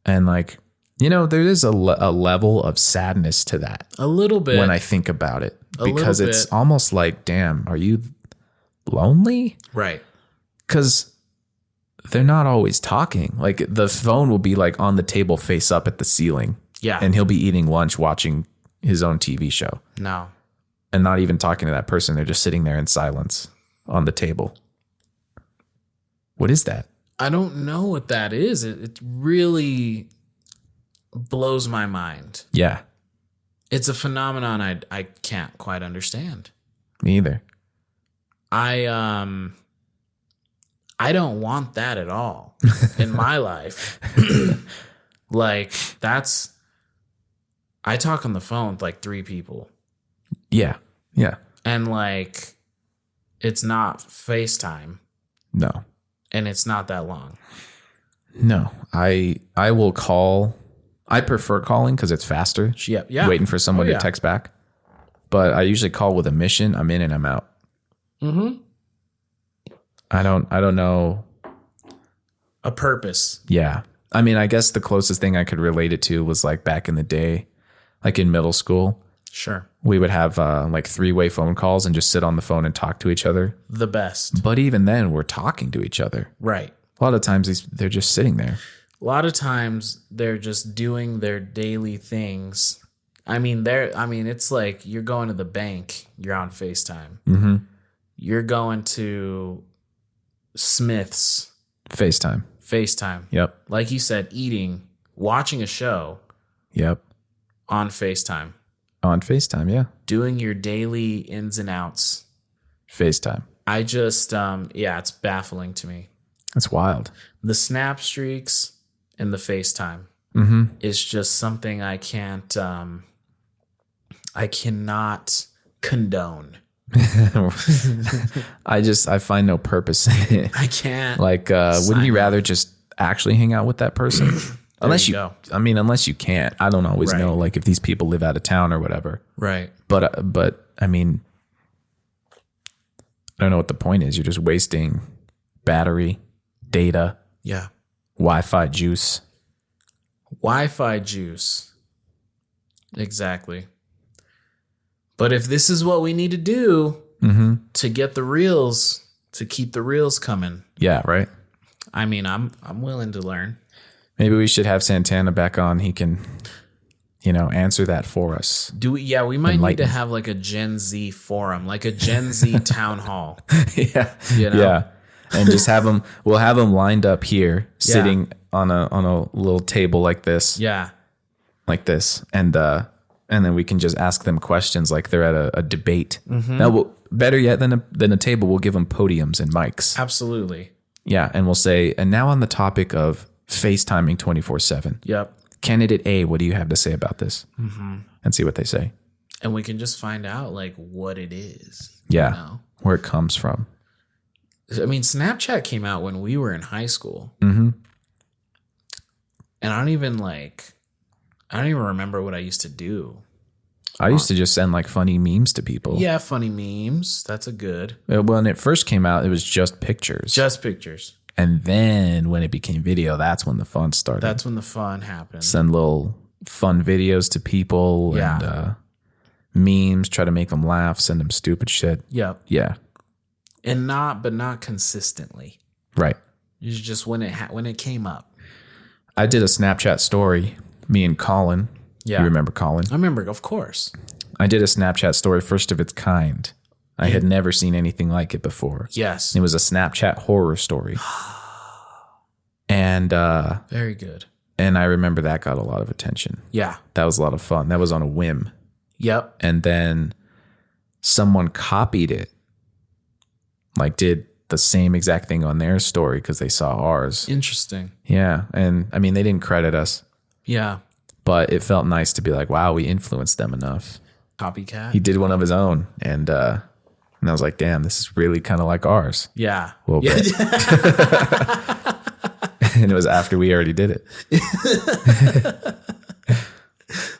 And like, you know, there is a level of sadness to that A little bit. when I think about it, because little it's bit. almost like, damn, are you lonely? Right. Because they're not always talking. Like the phone will be like on the table face up at the ceiling. Yeah. And he'll be eating lunch watching his own TV show No. and not even talking to that person. They're just sitting there in silence on the table. What is that? I don't know what that is. It really blows my mind. Yeah, It's a phenomenon I can't quite understand. me either. I don't want that at all in my life. Like I talk on the phone with like 3 people Yeah. Yeah. and like it's not FaceTime No. and it's not that long. No. I will call. I prefer calling because it's faster. Yep. Yeah. Waiting for someone Oh, yeah. to text back. But I usually call with a mission. I'm in and I'm out. Mm-hmm. I don't know. A purpose. Yeah. I mean, I guess the closest thing I could relate it to was like back in the day, like in middle school, Sure. we would have like 3-way phone calls and just sit on the phone and talk to each other. The best. But even then, we're talking to each other. Right. A lot of times they're just sitting there. A lot of times they're just doing their daily things. It's like you're going to the bank, you're on FaceTime. Mm-hmm. You're going to Smith's, FaceTime. FaceTime. Yep. Like you said, eating, watching a show Yep. on FaceTime, On FaceTime. Yeah. doing your daily ins and outs. FaceTime. I just, it's baffling to me. That's wild. The snap streaks and the FaceTime is just something I cannot condone. I find no purpose in it. I can't. Like, wouldn't you rather just actually hang out with that person? Unless you you, go. unless you can't. I don't always Right. know, like, if these people live out of town or whatever. Right. But I mean, I don't know what the point is. You're just wasting battery, data, Yeah. Wi-Fi juice. Wi-Fi juice. Exactly. But if this is what we need to do to get the reels, to keep the reels coming, Yeah, right. I mean, I'm willing to learn. Maybe we should have Santana back on. He can answer that for us. We might need to Enlighten. have like a Gen Z forum, like a Gen Z town hall. Yeah. You know? Yeah. And just we'll have them lined up here, sitting on a little table like this. Yeah. Like this. And then we can just ask them questions like they're at a debate. Now, better yet than a table, we'll give them podiums and mics. Absolutely. Yeah. And we'll say, and now on the topic of FaceTiming 24/7. Yep. Candidate A, what do you have to say about this? And see what they say. And we can just find out like what it is. Yeah. Where it comes from. I mean, Snapchat came out when we were in high school. Mm-hmm. And I don't even remember what I used to do. I used to just send like funny memes to people. Yeah, funny memes. That's a good. When it first came out, it was just pictures. Just pictures. And then when it became video, that's when the fun started. That's when the fun happened. Send little fun videos to people and memes, try to make them laugh, send them stupid shit. Yep. Yeah. And not consistently. Right. It's just when it came up. I did a Snapchat story, me and Colin. Yeah. You remember Colin? I remember, of course. I did a Snapchat story, first of its kind. I had never seen anything like it before. Yes. It was a Snapchat horror story. And very good. And I remember that got a lot of attention. Yeah. That was a lot of fun. That was on a whim. Yep. And then someone copied it. Like did the same exact thing on their story because they saw ours. Interesting. Yeah. And I mean, they didn't credit us. Yeah. But it felt nice to be like, wow, we influenced them enough. Copycat. He did one of his own. And I was like, damn, this is really kind of like ours. Yeah. A little bit. And it was after we already did it.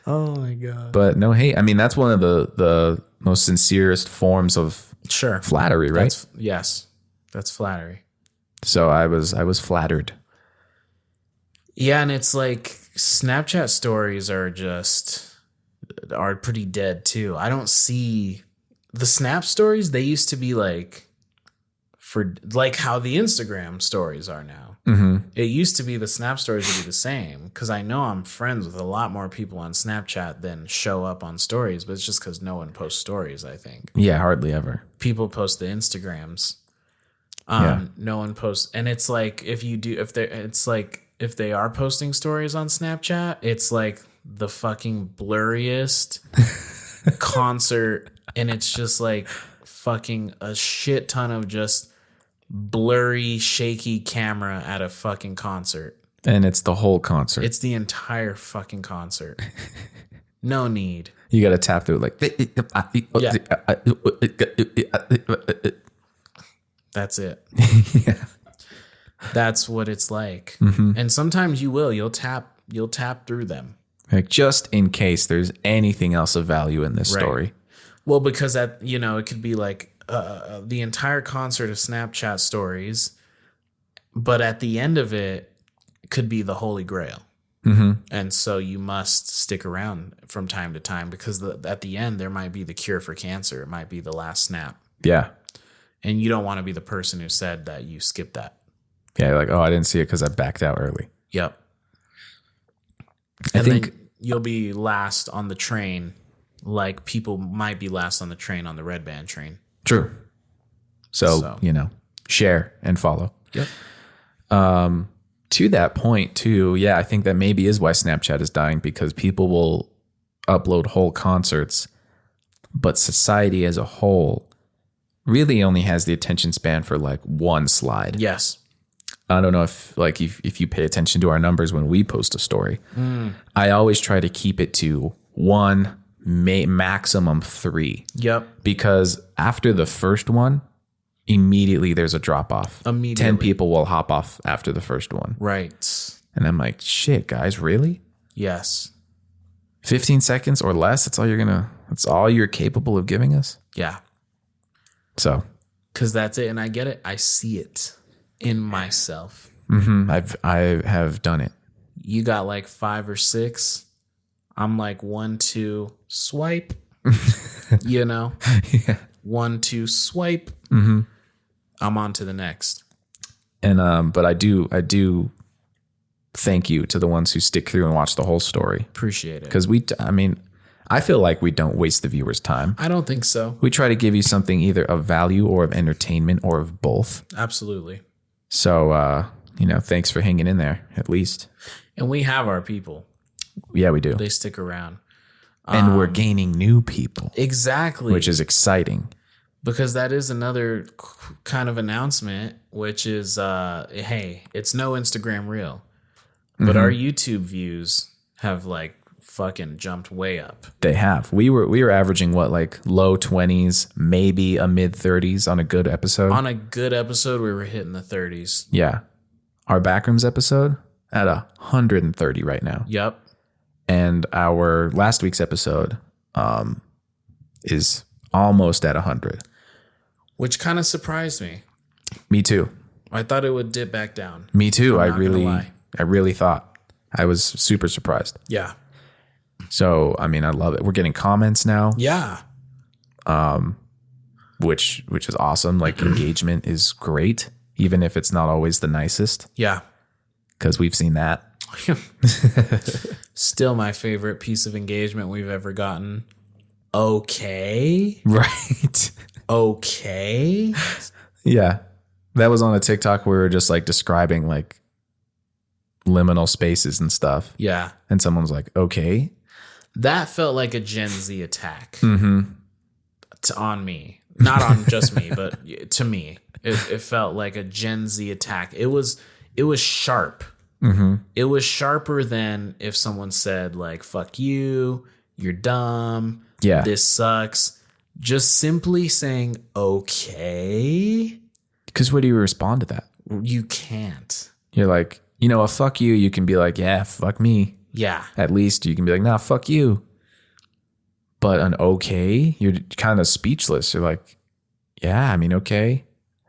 Oh my God. But no hate. I mean, that's one of the most sincerest forms of flattery, right? Yes. That's flattery. So I was flattered. Yeah, and it's like Snapchat stories are pretty dead too. I don't see the Snap stories. They used to be like for like how the Instagram stories are now. Mm-hmm. It used to be the Snap stories would be the same because I know I'm friends with a lot more people on Snapchat than show up on stories, but it's just because no one posts stories. I think. Yeah, hardly ever. People post the Instagrams. No one posts, and it's like if they are posting stories on Snapchat, it's like the fucking blurriest concert, and it's just like fucking a shit ton of just blurry, shaky camera at a fucking concert. And it's the whole concert. It's the entire fucking concert. No need. You got to tap through like. That's it. Yeah. That's what it's like. Mm-hmm. And sometimes you'll tap through them. Like just in case there's anything else of value in this story. Well, because it could be like the entire concert of Snapchat stories, but at the end of it could be the Holy Grail. Mm-hmm. And so you must stick around from time to time because at the end there might be the cure for cancer. It might be the last snap. Yeah. And you don't want to be the person who said that you skipped that. Yeah, like, oh, I didn't see it because I backed out early. Yep. I think then you'll be last on the train, like people might be last on the train on the Redband train. True. So, share and follow. Yep. To that point, too, yeah, I think that maybe is why Snapchat is dying because people will upload whole concerts, but society as a whole really only has the attention span for like one slide. Yes. I don't know if you pay attention to our numbers when we post a story. I always try to keep it to one, maximum 3. Yep. Because after the first one, immediately there's a drop off. 10 people will hop off after the first one. Right. And I'm like, shit, guys, really? Yes. 15 seconds or less? That's all you're capable of giving us? Yeah. So. Because that's it. And I get it. I see it in myself. Mm-hmm. I have done it. You got like 5 or 6. I'm like 1, 2, swipe. Yeah. 1, 2, swipe. thank you to the ones who stick through and watch the whole story. Appreciate it. Because I feel like we don't waste the viewer's time. I don't think so. We try to give you something either of value or of entertainment or of both. Absolutely. So, thanks for hanging in there, at least. And we have our people. Yeah, we do. They stick around. And we're gaining new people. Exactly. Which is exciting. Because that is another kind of announcement, which is, hey, it's no Instagram reel. But our YouTube views have like fucking jumped way up. They have. We were averaging what, like low 20s, maybe a mid 30s on a good episode. On a good episode, we were hitting the 30s. Yeah. Our Backrooms episode at 130 right now. Yep. And our last week's episode is almost at 100. Which kind of surprised me. Me too. I thought it would dip back down. Me too. I not gonna lie. really thought. I was super surprised. Yeah. So, I love it. We're getting comments now. Yeah. Which is awesome. Like engagement is great, even if it's not always the nicest. Yeah. Because we've seen that. Still my favorite piece of engagement we've ever gotten. Okay. Right. Okay. Yeah. That was on a TikTok where we were just like describing like liminal spaces and stuff. Yeah. And someone was like, okay. That felt like a Gen Z attack on me. Not on just me, but to me. It felt like a Gen Z attack. It was sharp. It was sharper than if someone said like, fuck you, you're dumb, this sucks. Just simply saying, okay. Because what do you respond to that? You can't. You're like, a fuck you can be like, yeah, fuck me. Yeah. At least you can be like, nah, fuck you. But an okay, you're kind of speechless. You're like, yeah, okay.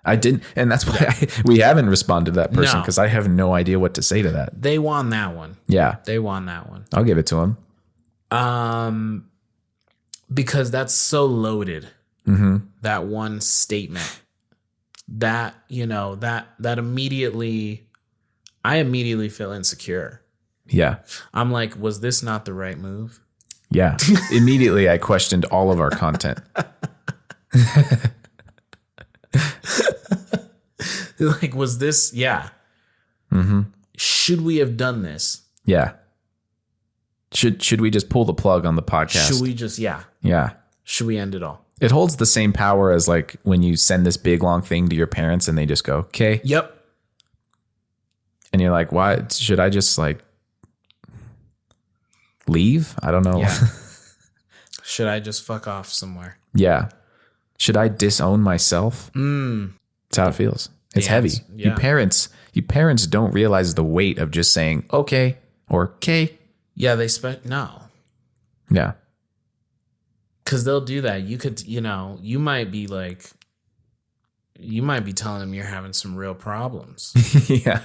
I didn't, and that's why we haven't responded to that person, because I have no idea what to say to that. They won that one. Yeah. They won that one. I'll give it to him. Because that's so loaded. That one statement. That, that immediately, I immediately feel insecure. Yeah. I'm like, was this not the right move? Yeah. Immediately I questioned all of our content. Like, was this, yeah. Should we have done this? Yeah. Should we just pull the plug on the podcast? Should we just, yeah. Should we end it all? It holds the same power as like when you send this big long thing to your parents and they just go, okay. Yep. And you're like, why should I just like leave? I don't know. Yeah. Should I just fuck off somewhere? Yeah. Should I disown myself? That's how it feels. It's heavy. Yeah. You parents don't realize the weight of just saying okay or okay. Yeah, no. Yeah. Because they'll do that. You could, you might be telling them you're having some real problems. Yeah.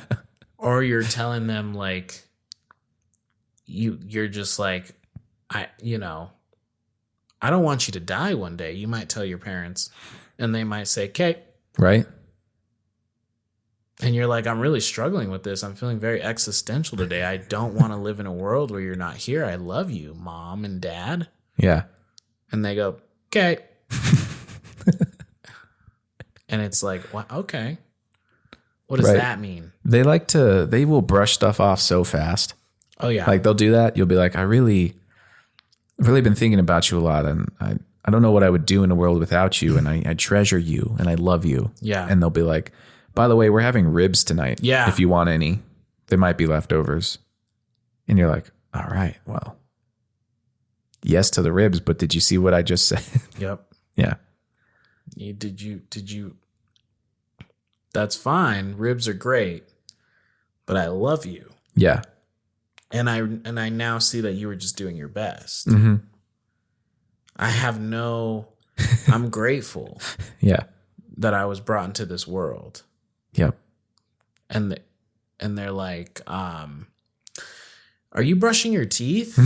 Or you're telling them like, you're just like, I don't want you to die one day. You might tell your parents and they might say, okay. Right. And you're like, I'm really struggling with this. I'm feeling very existential today. I don't want to live in a world where you're not here. I love you, mom and dad. Yeah. And they go, okay. And it's like, what? Okay. What does that mean? They will brush stuff off so fast. Oh, yeah. Like they'll do that. You'll be like, I've really been thinking about you a lot. And I don't know what I would do in a world without you. And I treasure you and I love you. Yeah. And they'll be like, by the way, we're having ribs tonight. Yeah. If you want any, there might be leftovers. And you're like, all right, well, yes to the ribs, but did you see what I just said? Yep. Yeah. Did you? That's fine. Ribs are great, but I love you. Yeah. And I now see that you were just doing your best. I'm grateful. Yeah. That I was brought into this world. Yep. And they're like, are you brushing your teeth?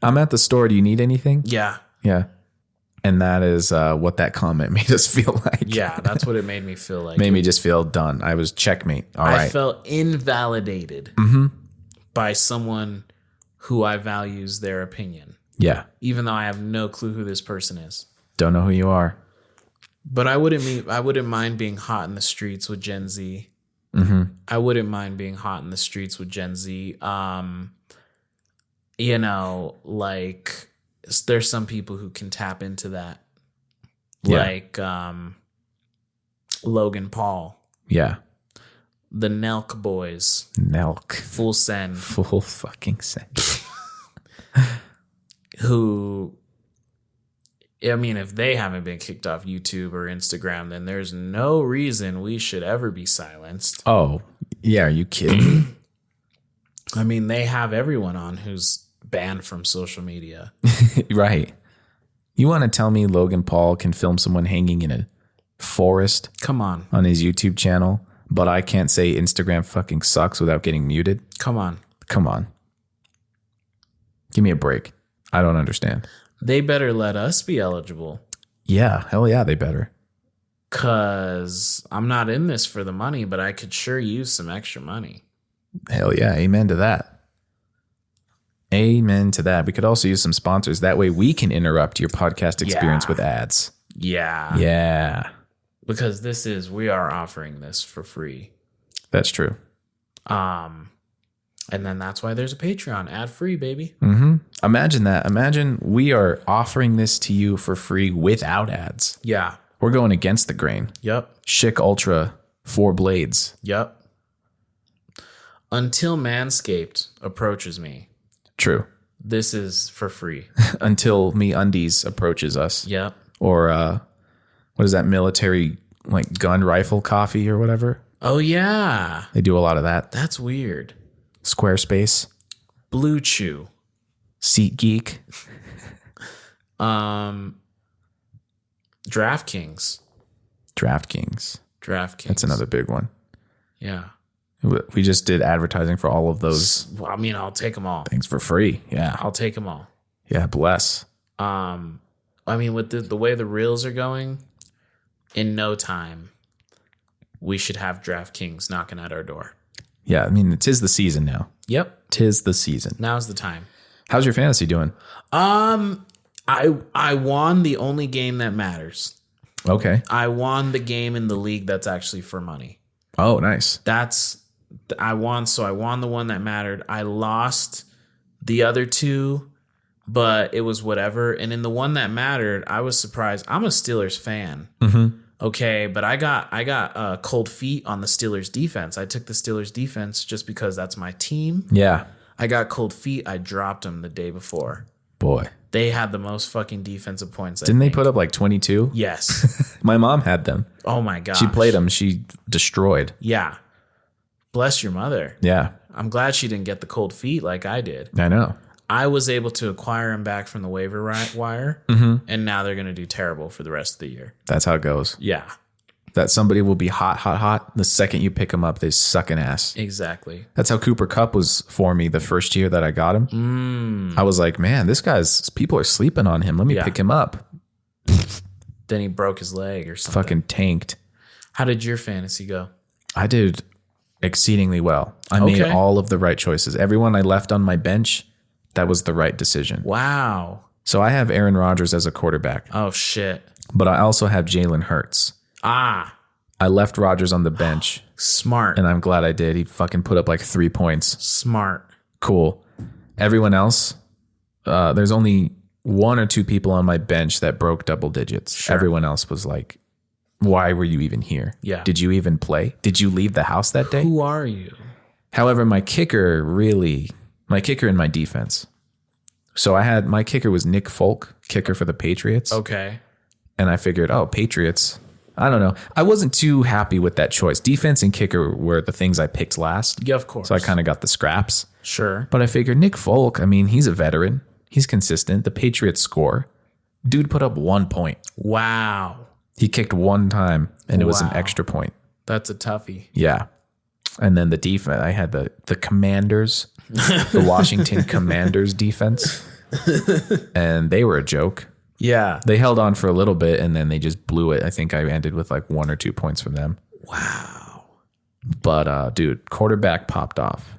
I'm at the store. Do you need anything? Yeah. Yeah. And that is what that comment made us feel like. Yeah, that's what it made me feel like. Made me just feel done. I was checkmate. All right. I felt invalidated by someone who I values their opinion, Yeah. even though I have no clue who this person is. Don't know who you are. But I wouldn't mind being hot in the streets with Gen Z. I wouldn't mind being hot in the streets with Gen Z. You know, like there's some people who can tap into that. Yeah. Like Logan Paul, Yeah. the Nelk boys, Nelk. full send, Full fucking sense. who, I mean, if they haven't been kicked off YouTube or Instagram, then there's no reason we should ever be silenced. Oh, yeah. Are you kidding me? I mean, they have everyone on who's banned from social media. Right. You want to tell me Logan Paul can film someone hanging in a forest Come on. on his YouTube channel, but I can't say Instagram fucking sucks without getting muted? Come on. Come on. Give me a break. I don't understand. They better let us be eligible. Yeah. Hell yeah, they better. Because I'm not in this for the money, but I could sure use some extra money. Hell yeah. Amen to that. Amen to that. We could also use some sponsors. That way we can interrupt your podcast experience with ads. Yeah. Yeah. Because we are offering this for free. That's true. And then that's why there's a Patreon, ad free, baby. Imagine that. Imagine we are offering this to you for free without ads. Yeah. We're going against the grain. Yep. Schick Ultra 4 blades. Yep. Until Manscaped approaches me, True. this is for free. Until Me Undies approaches us. Yep. Or what is that military like gun rifle coffee or whatever? Oh, yeah. They do a lot of that. That's weird. Squarespace. Blue Chew. SeatGeek. DraftKings. DraftKings. That's another big one. Yeah. We just did advertising for all of those Well, I mean, I'll take them all. things for free. Yeah. I'll take them all. Yeah. Bless. I mean, with the way the reels are going, in no time, we should have DraftKings knocking at our door. Yeah. I mean, 'tis the season now. Yep. 'Tis the season. Now's the time. How's your fantasy doing? I won the only game that matters. Okay. I won the game in the league that's actually for money. Oh, nice. I won the one that mattered. I lost the other two, but it was whatever. And in the one that mattered, I was surprised. I'm a Steelers fan. Okay, but I got cold feet on the Steelers defense. I took the Steelers defense just because that's my team. Yeah. I got cold feet. I dropped them the day before. Boy. They had the most fucking defensive points. Didn't they put up like 22? Yes. My mom had them. Oh my gosh. She played them. She destroyed. Yeah. Bless your mother. Yeah. I'm glad she didn't get the cold feet like I did. I know. I was able to acquire him back from the waiver wire, and now they're going to do terrible for the rest of the year. That's how it goes. Yeah, That somebody will be hot. The second you pick them up, they suck an ass. exactly. That's how Cooper Kupp was for me the first year that I got him. I was like, man, people are sleeping on him. Let me pick him up. Then he broke his leg or something. Fucking tanked. How did your fantasy go? I did exceedingly well. I made all of the right choices. Everyone I left on my bench, that was the right decision. Wow. So I have Aaron Rodgers as a quarterback, Oh, shit. but I also have Jalen Hurts. Ah, I left Rodgers on the bench, smart. and I'm glad I did. He fucking put up like 3 points. Smart. Cool. Everyone else, there's only 1 or 2 people on my bench that broke double digits. Sure. Everyone else was like, why were you even here? Yeah. Did you even play? Did you leave the house that day? Who are you? However, my kicker in my defense. So my kicker was Nick Folk, kicker for the Patriots. Okay. And I figured, Patriots. I don't know. I wasn't too happy with that choice. Defense and kicker were the things I picked last. Yeah, of course. So I kind of got the scraps. Sure. But I figured Nick Folk, I mean, he's a veteran. He's consistent. The Patriots score. Dude put up 1 point. Wow. He kicked 1 time, and it was an Wow. extra point. That's a toughie. Yeah. And then the defense, I had the Commanders, the Washington Commanders defense. And they were a joke. Yeah. They held on for a little bit and then they just blew it. I think I ended with like 1 or 2 points from them. Wow. But dude, quarterback popped off.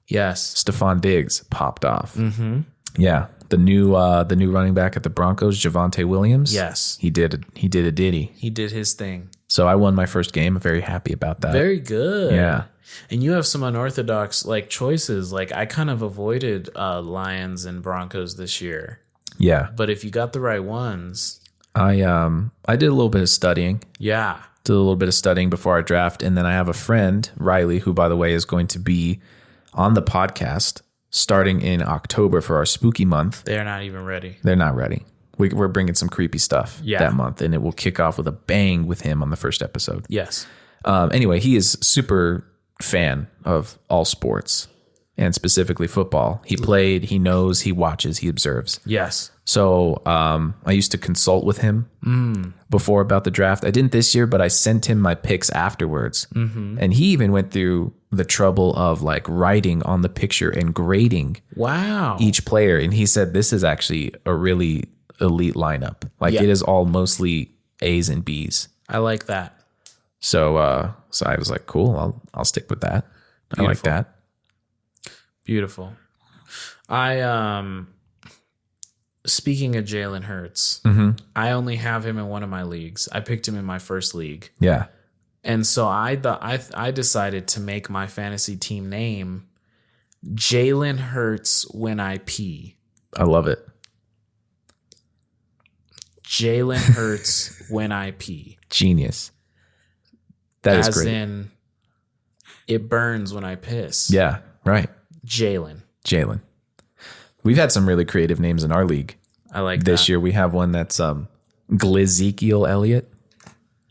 Yes. Stephon Diggs popped off. Mm-hmm. Yeah, the new running back at the Broncos, Javonte Williams. Yes. he did a ditty. He did his thing. So I won my first game. I'm very happy about that. Very good. Yeah. And you have some unorthodox like choices. Like I kind of avoided Lions and Broncos this year. Yeah, But if you got the right ones, I did a little bit of studying. yeah. Did a little bit of studying before our draft, and then I have a friend, Riley, who, by the way, is going to be on the podcast starting in October for our spooky month. They're not even ready. They're not ready. We're bringing some creepy stuff that month, and it will kick off with a bang with him on the first episode. Yes. Anyway, he is super fan of all sports, and specifically football. He played, he knows, he watches, he observes. Yes. So I used to consult with him before about the draft. I didn't this year, but I sent him my picks afterwards. Mm-hmm. And he even went through the trouble of like writing on the picture and grading Wow. each player. And he said, this is actually a really elite lineup. Like it is all mostly A's and B's. I like that. So I was like, cool, I'll stick with that. I like Beautiful. that. Beautiful. Speaking of Jalen Hurts, I only have him in one of my leagues. I picked him in my first league. Yeah. And so I decided to make my fantasy team name Jalen Hurts When I Pee. I love it. Jalen Hurts When I Pee. Genius. That is As great. in, it burns when I piss. Yeah, right. Jalen. We've had some really creative names in our league. I like This that. year we have one that's Glizekiel Elliott.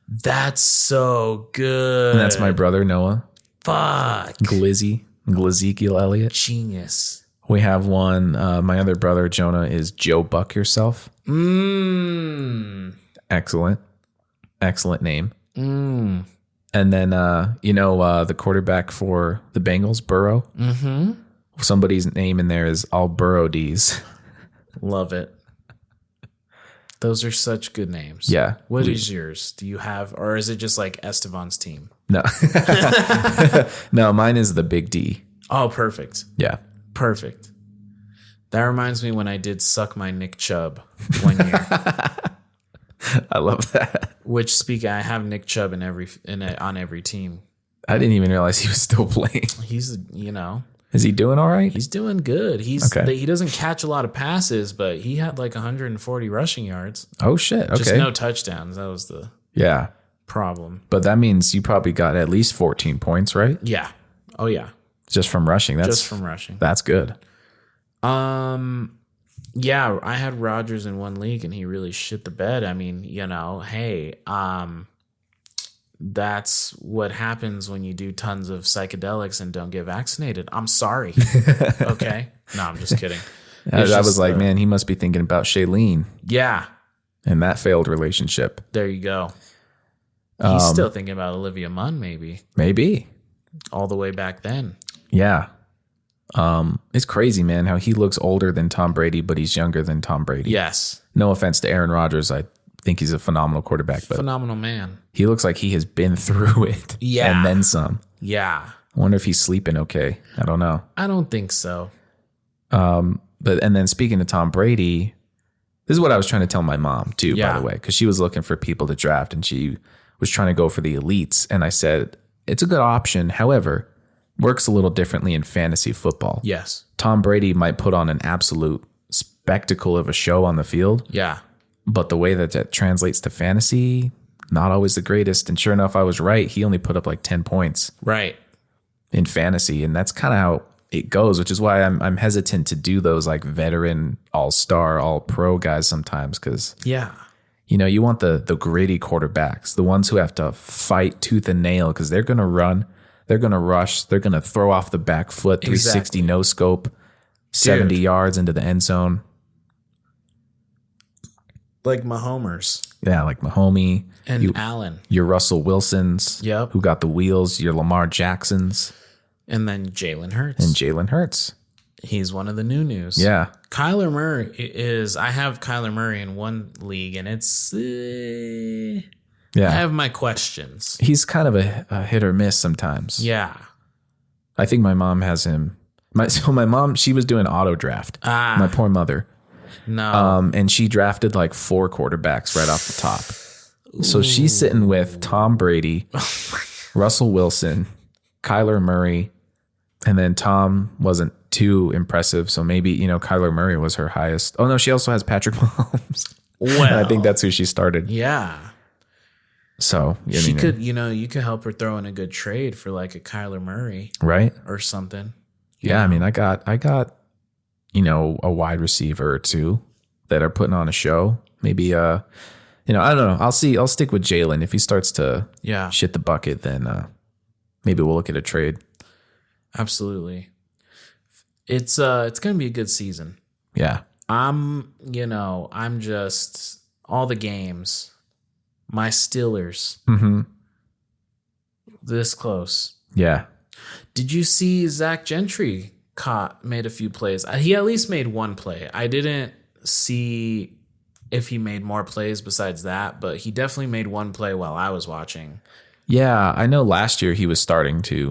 That's so good. And that's my brother Noah. Fuck. Glizekiel Elliott. Genius. We have one, my other brother Jonah is Joe Buck Yourself. Excellent name. And then the quarterback for the Bengals, Burrow. Mm-hmm. Somebody's name in there is All Burrow D's. Love it. Those are such good names. Yeah. What is yours? Do you have, or is it just like Estevan's team? No. No, mine is the Big D. Oh, perfect. Yeah. Perfect. That reminds me when I did suck my Nick Chubb one year. I love that. I have Nick Chubb on every team. I didn't even realize he was still playing. He's, Is he doing all right? he's doing good. He doesn't catch a lot of passes, but he had like 140 rushing yards. Oh, shit. Okay. Just no touchdowns. That was the Yeah. problem. But that means you probably got at least 14 points, right? Yeah. Oh yeah. Just from rushing. Just from rushing. That's good. Yeah, I had Rodgers in one league and he really shit the bed. I mean, hey, that's what happens when you do tons of psychedelics and don't get vaccinated. I'm sorry. Okay. No, I'm just kidding. I was like, man, he must be thinking about Shailene Yeah, and that failed relationship. there you go. He's still thinking about Olivia Munn, maybe Maybe. all the way back then. Yeah. It's crazy, man, how he looks older than Tom Brady, but he's younger than Tom Brady. Yes. No offense to Aaron Rodgers. I think he's a phenomenal quarterback, but Phenomenal man. he looks like he has been through it. Yeah. And then some. Yeah. I wonder if he's sleeping okay. I don't know. I don't think so. And then speaking to Tom Brady, this is what I was trying to tell my mom too, by Yeah. the way, because she was looking for people to draft and she was trying to go for the elites. And I said, it's a good option. However, works a little differently in fantasy football. Yes. Tom Brady might put on an absolute spectacle of a show on the field, Yeah. but the way that translates to fantasy, not always the greatest. And sure enough, I was right. He only put up like 10 points Right. in fantasy. And that's kind of how it goes, which is why I'm hesitant to do those like veteran, all-star, all-pro guys sometimes. Because, Yeah. you want the gritty quarterbacks, the ones who have to fight tooth and nail because they're going to run, they're going to rush, they're going to throw off the back foot, 360 Exactly. no scope, 70 yards into the end zone. Like Mahomers Yeah, like Mahomie, and Allen. your Russell Wilsons, Yep. who got the wheels, your Lamar Jacksons, And then Jalen Hurts. and Jalen Hurts. He's one of the new news. Yeah. Kyler Murray is. I have Kyler Murray in one league, and it's. I have my questions. He's kind of a hit or miss sometimes. Yeah. I think my mom has him. My mom, she was doing auto draft. My poor mother. No. And she drafted like 4 quarterbacks right off the top. So she's sitting with Tom Brady, Russell Wilson, Kyler Murray, and then Tom wasn't too impressive. So maybe, Kyler Murray was her highest. Oh no, she also has Patrick Mahomes. Well, and I think that's who she started. Yeah. So She could, you could help her throw in a good trade for like a Kyler Murray, right? or something. Yeah, I mean, I got a wide receiver or 2 that are putting on a show. Maybe I don't know. I'll see. I'll stick with Jalen. If he starts to shit the bucket, then maybe we'll look at a trade. Absolutely. It's gonna be a good season. Yeah. I'm just all the games. My Steelers. Mm-hmm. This close. Yeah. Did you see Zach Gentry made a few plays? He at least made one play. I didn't see if he made more plays besides that, but he definitely made one play while I was watching. Yeah, I know last year he was starting to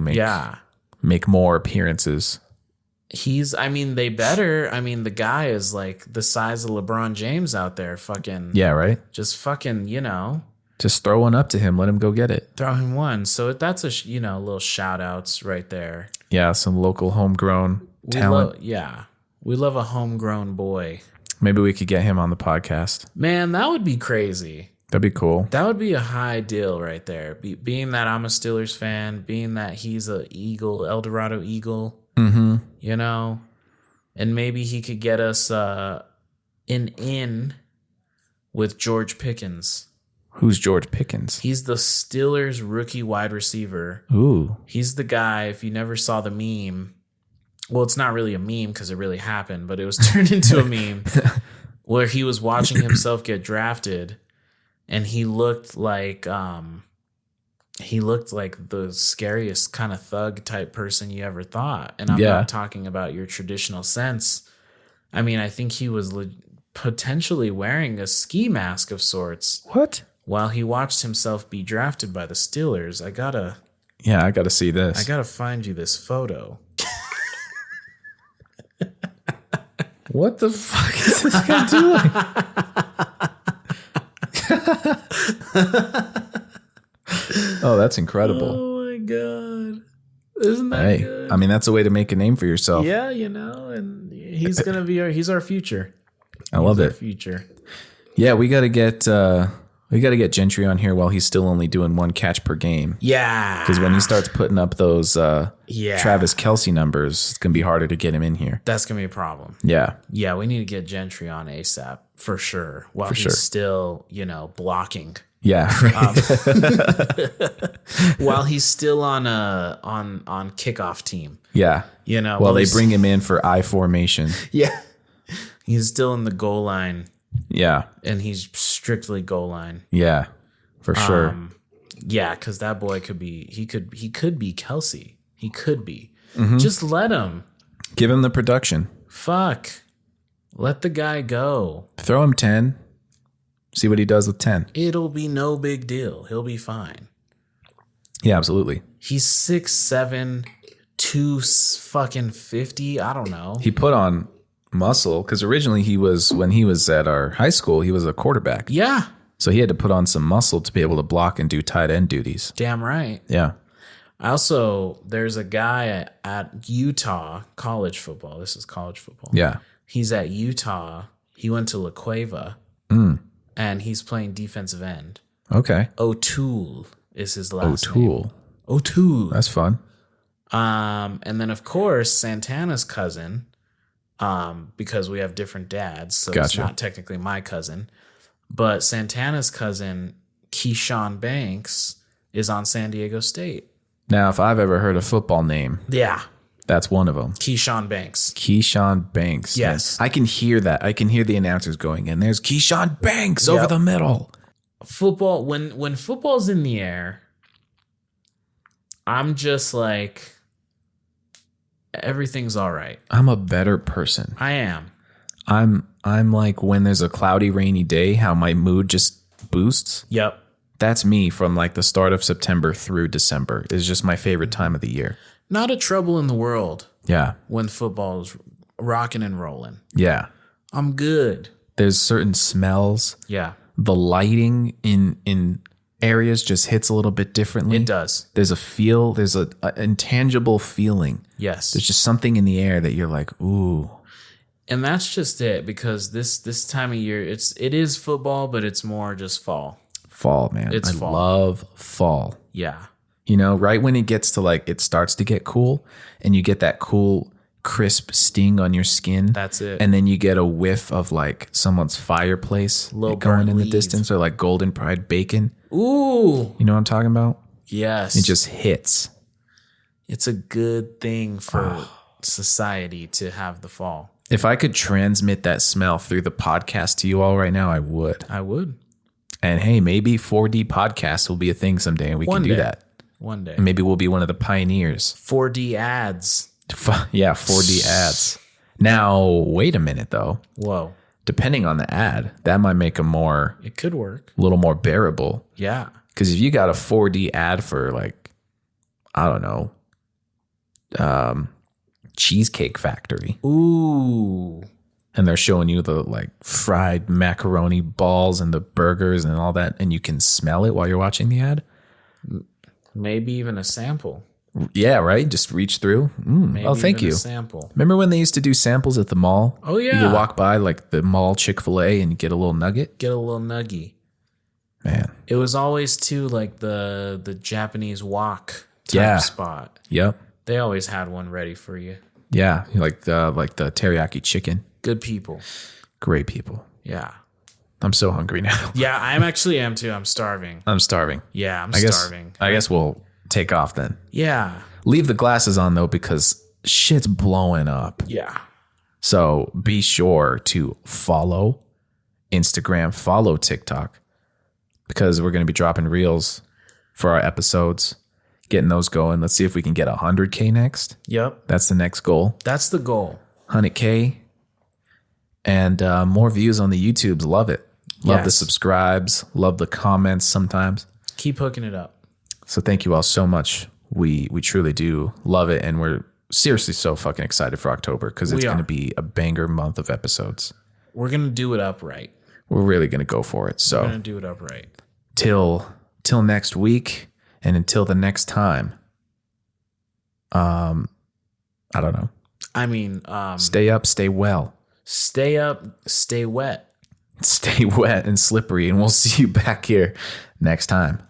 make more appearances. They better. The guy is like the size of LeBron James out there. Fucking. Yeah, right? Just fucking, Just throw one up to him. Let him go get it. throw him one. So that's a, little shout outs right there. Yeah, some local homegrown talent. We love a homegrown boy. Maybe we could get him on the podcast. Man, that would be crazy. That'd be cool. That would be a high deal right there. Being that I'm a Steelers fan, being that he's a Eagle, El Dorado Eagle, and maybe he could get us an in with George Pickens. Who's George Pickens? He's the Steelers rookie wide receiver. Ooh. He's the guy, if you never saw the meme, well, it's not really a meme because it really happened, but it was turned into a meme where he was watching himself get drafted, and he looked like the scariest kind of thug type person you ever thought. And I'm not talking about your traditional sense. I think he was potentially wearing a ski mask of sorts. What? While he watched himself be drafted by the Steelers. I gotta see this. I gotta find you this photo. What the fuck is this guy doing? Oh, that's incredible. Oh my god. Isn't that good? That's a way to make a name for yourself. Yeah, and he's gonna be he's our future. I love it. Future. Yeah, we gotta get Gentry on here while he's still only doing 1 catch per game. Yeah. Because when he starts putting up those Travis Kelce numbers, it's gonna be harder to get him in here. That's gonna be a problem. Yeah. Yeah, we need to get Gentry on ASAP for sure. While he's still, blocking. Yeah. While he's still on kickoff team. Yeah. While they bring him in for I formation. Yeah. He's still in the goal line. Yeah. And he's strictly goal line. Yeah. For sure. Yeah, because that boy could be Kelce. He could be. Mm-hmm. Just let him. Give him the production. Fuck. Let the guy go. Throw him 10. See what he does with 10. It'll be no big deal. He'll be fine. Yeah, absolutely. He's 6'7", 250. I don't know. He put on muscle because originally when he was at our high school, he was a quarterback. Yeah. So he had to put on some muscle to be able to block and do tight end duties. Damn right. Yeah. There's a guy at Utah college football. This is college football. Yeah. He's at Utah. He went to La Cueva. And he's playing defensive end. Okay. O'Toole is his last name. O'Toole. That's fun. And then, of course, Santana's cousin, because we have different dads, so It's not technically my cousin. But Santana's cousin, Keyshawn Banks, is on San Diego State. Now, if I've ever heard a football name, that's one of them. Keyshawn Banks. Keyshawn Banks. Yes. Man, I can hear that. I can hear the announcers going, and there's Keyshawn Banks over the middle. Football, when football's in the air, I'm just like, everything's all right. I'm a better person. I am. I'm like when there's a cloudy, rainy day, how my mood just boosts. Yep. That's me from like the start of September through December. It's just my favorite time of the year. Not a trouble in the world Yeah. when football is rocking and rolling. Yeah. I'm good. There's certain smells. Yeah, The lighting in areas just hits a little bit differently. it does. There's a feel, there's a intangible feeling. Yes. There's just something in the air that you're like, ooh. And that's just it, because this time of year, it is football, but it's more just fall. Fall, man. It's I fall. love fall. Yeah. You know, right when it gets to like, it starts to get cool and you get that cool, crisp sting on your skin. That's it. And then you get a whiff of like someone's fireplace Little going burnt in the leaves. distance, or like golden fried bacon. Ooh. You know what I'm talking about? Yes. It just hits. It's a good thing for society to have the fall. If I could transmit that smell through the podcast to you all right now, I would. I would. And hey, maybe 4D podcasts will be a thing someday and we One can do day. that. One day. And maybe we'll be one of the pioneers. 4D ads. Yeah, 4D ads. Now, wait a minute though. Whoa. Depending on the ad, that might make them a It could work. little more bearable. Yeah. Because if you got a 4D ad for like, I don't know, Cheesecake Factory, Ooh. and they're showing you the like fried macaroni balls and the burgers and all that, and you can smell it while you're watching the ad. Maybe even a sample. Yeah, right. Just reach through. Maybe Oh, thank even you. A sample. Remember when they used to do samples at the mall? Oh, yeah. You could walk by like the mall Chick-fil-A and get a little nugget. Get a little nuggy. Man. It was always too like the Japanese wok type Yeah. spot. Yep. They always had one ready for you. Yeah. Like the teriyaki chicken. Good people. Great people. Yeah. I'm so hungry now. Yeah, am too. I'm starving. I'm starving. Yeah, I'm I starving. guess we'll take off then. Yeah. Leave the glasses on though, because shit's blowing up. Yeah. So be sure to follow Instagram, follow TikTok, because we're going to be dropping reels for our episodes, getting those going. Let's see if we can get 100K next. Yep. That's the next goal. That's the goal. 100K and more views on the YouTubes. Love it. Love the Yes. subscribes. Love the comments sometimes. Keep hooking it up. So thank you all so much. We truly do love it. And we're seriously so fucking excited for October, because it's We going to are. be a banger month of episodes. We're gonna do it upright. We're really going to go for it. We're So gonna do it upright. till next week, and until the next time, I don't know. I mean, Stay up, stay well, stay up, stay wet. stay wet and slippery, and we'll see you back here next time.